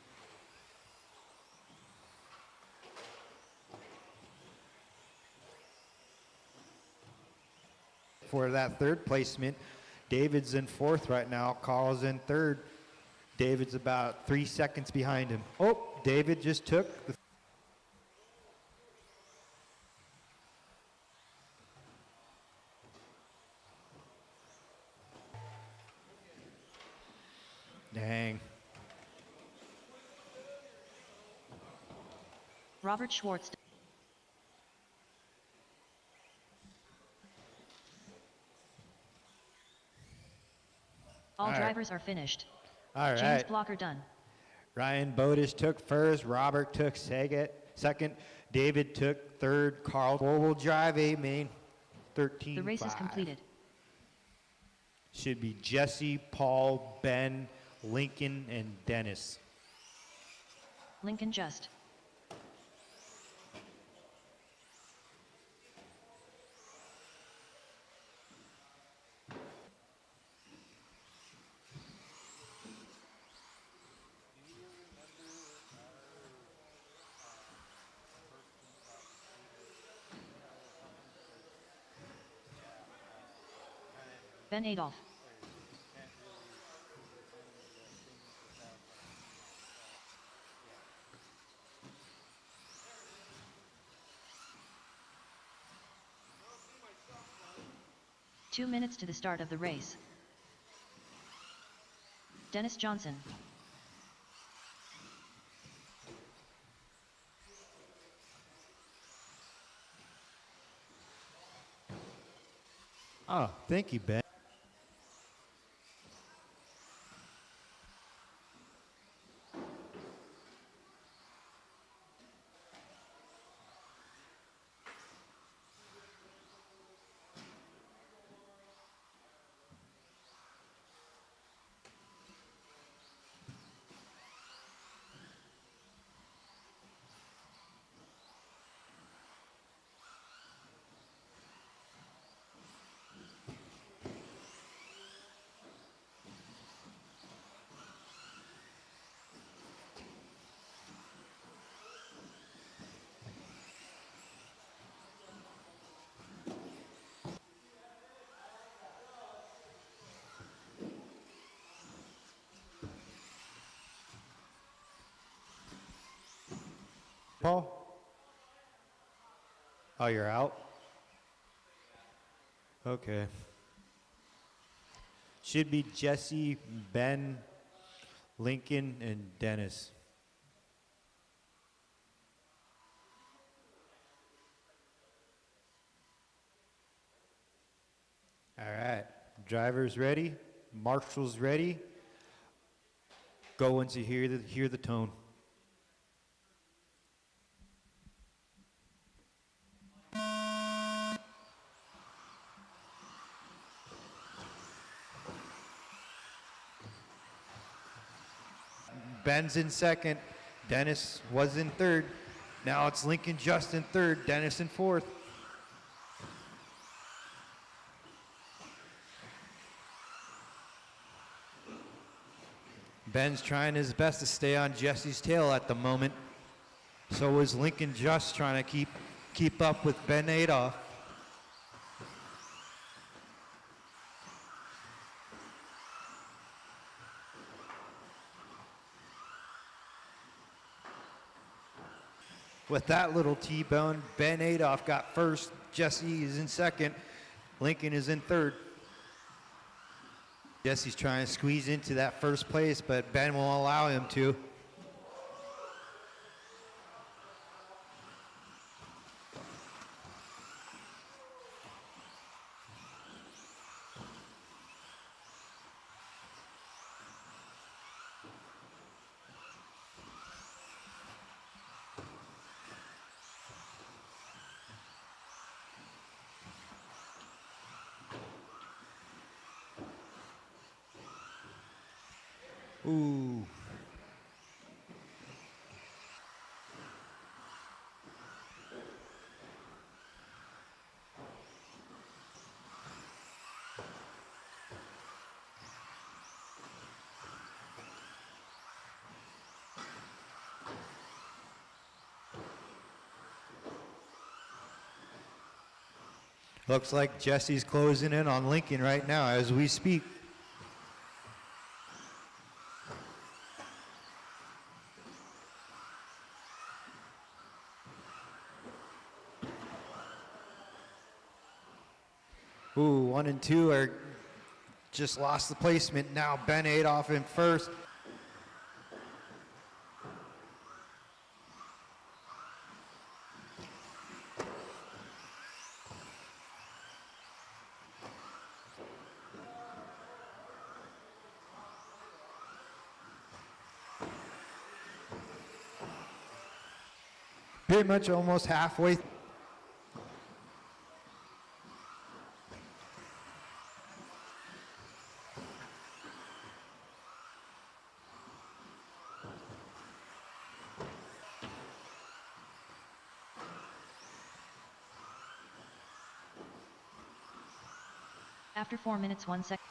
For that third placement, David's in fourth right now. Carl's in third. David's about 3 seconds behind him. Oh, David just took the dang. Robert Schwartz. All right. drivers are finished. All James right. Blocker done. Ryan Bodish took first. Robert took second. David took third. Carl four-wheel drive A main 13. The race is completed. Should be Jesse, Paul, Ben, Lincoln, and Dennis. Lincoln Just. Ben Adolf. 2 minutes to the start of the race. Dennis Johnson. Oh, thank you, Ben. Paul? Oh, you're out? Okay. Should be Jesse, Ben, Lincoln, and Dennis. All right. Drivers ready? Marshals ready? Go once you hear the tone. Ben's in second. Dennis was in third. Now it's Lincoln just in third. Dennis in fourth. Ben's trying his best to stay on Jesse's tail at the moment. So is Lincoln just trying to keep up with Ben Adolph. With that little T-bone, Ben Adolph got first. Jesse is in second. Lincoln is in third. Jesse's trying to squeeze into that first place, but Ben won't allow him to. Ooh. Looks like Jesse's closing in on Lincoln right now as we speak. Ooh, 1 and 2 are just lost the placement. Now Ben Adolph in first. Pretty much almost halfway. After 4 minutes 1 second.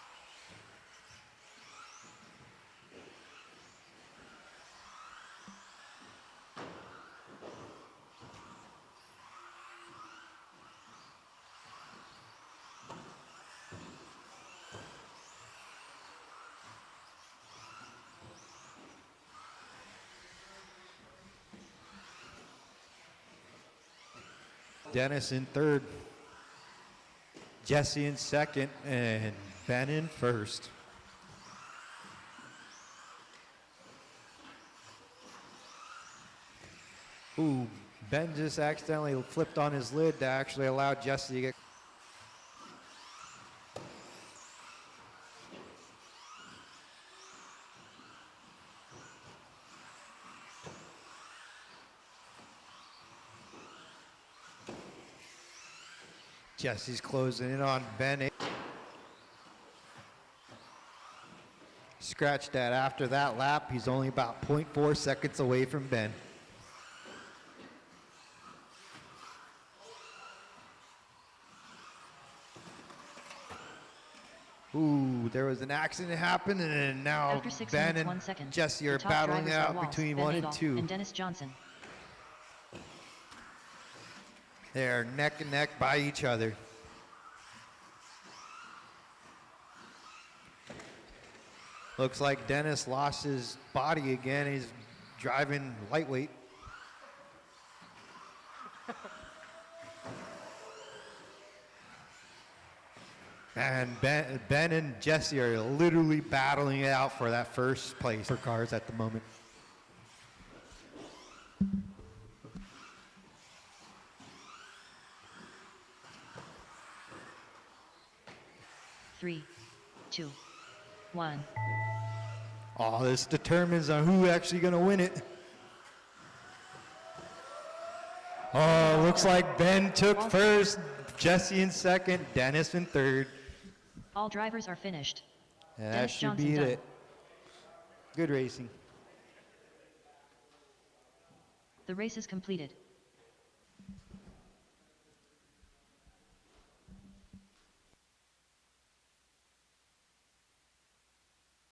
Dennis in third. Jesse in second, and Ben in first. Ooh, Ben just accidentally flipped on his lid to actually allow Jesse to get. Jesse's closing in on Ben. Scratch that. After that lap, he's only about 0.4 seconds away from Ben. Ooh, there was an accident happen, and now After 6 Ben minutes, and 1 second. Jesse the are top battling drivers are out Walls, between Ben 1 and Adolf, 2. and Dennis Johnson. They are neck and neck by each other. Looks like Dennis lost his body again. He's driving lightweight. And Ben and Jesse are literally battling it out for that first place for cars at the moment. Three, two, one. Oh, this determines on who actually going to win it. Oh, looks like Ben took first, Jesse in second, Dennis in third. All drivers are finished. And that Dennis should Johnson be done. it. Good racing. The race is completed.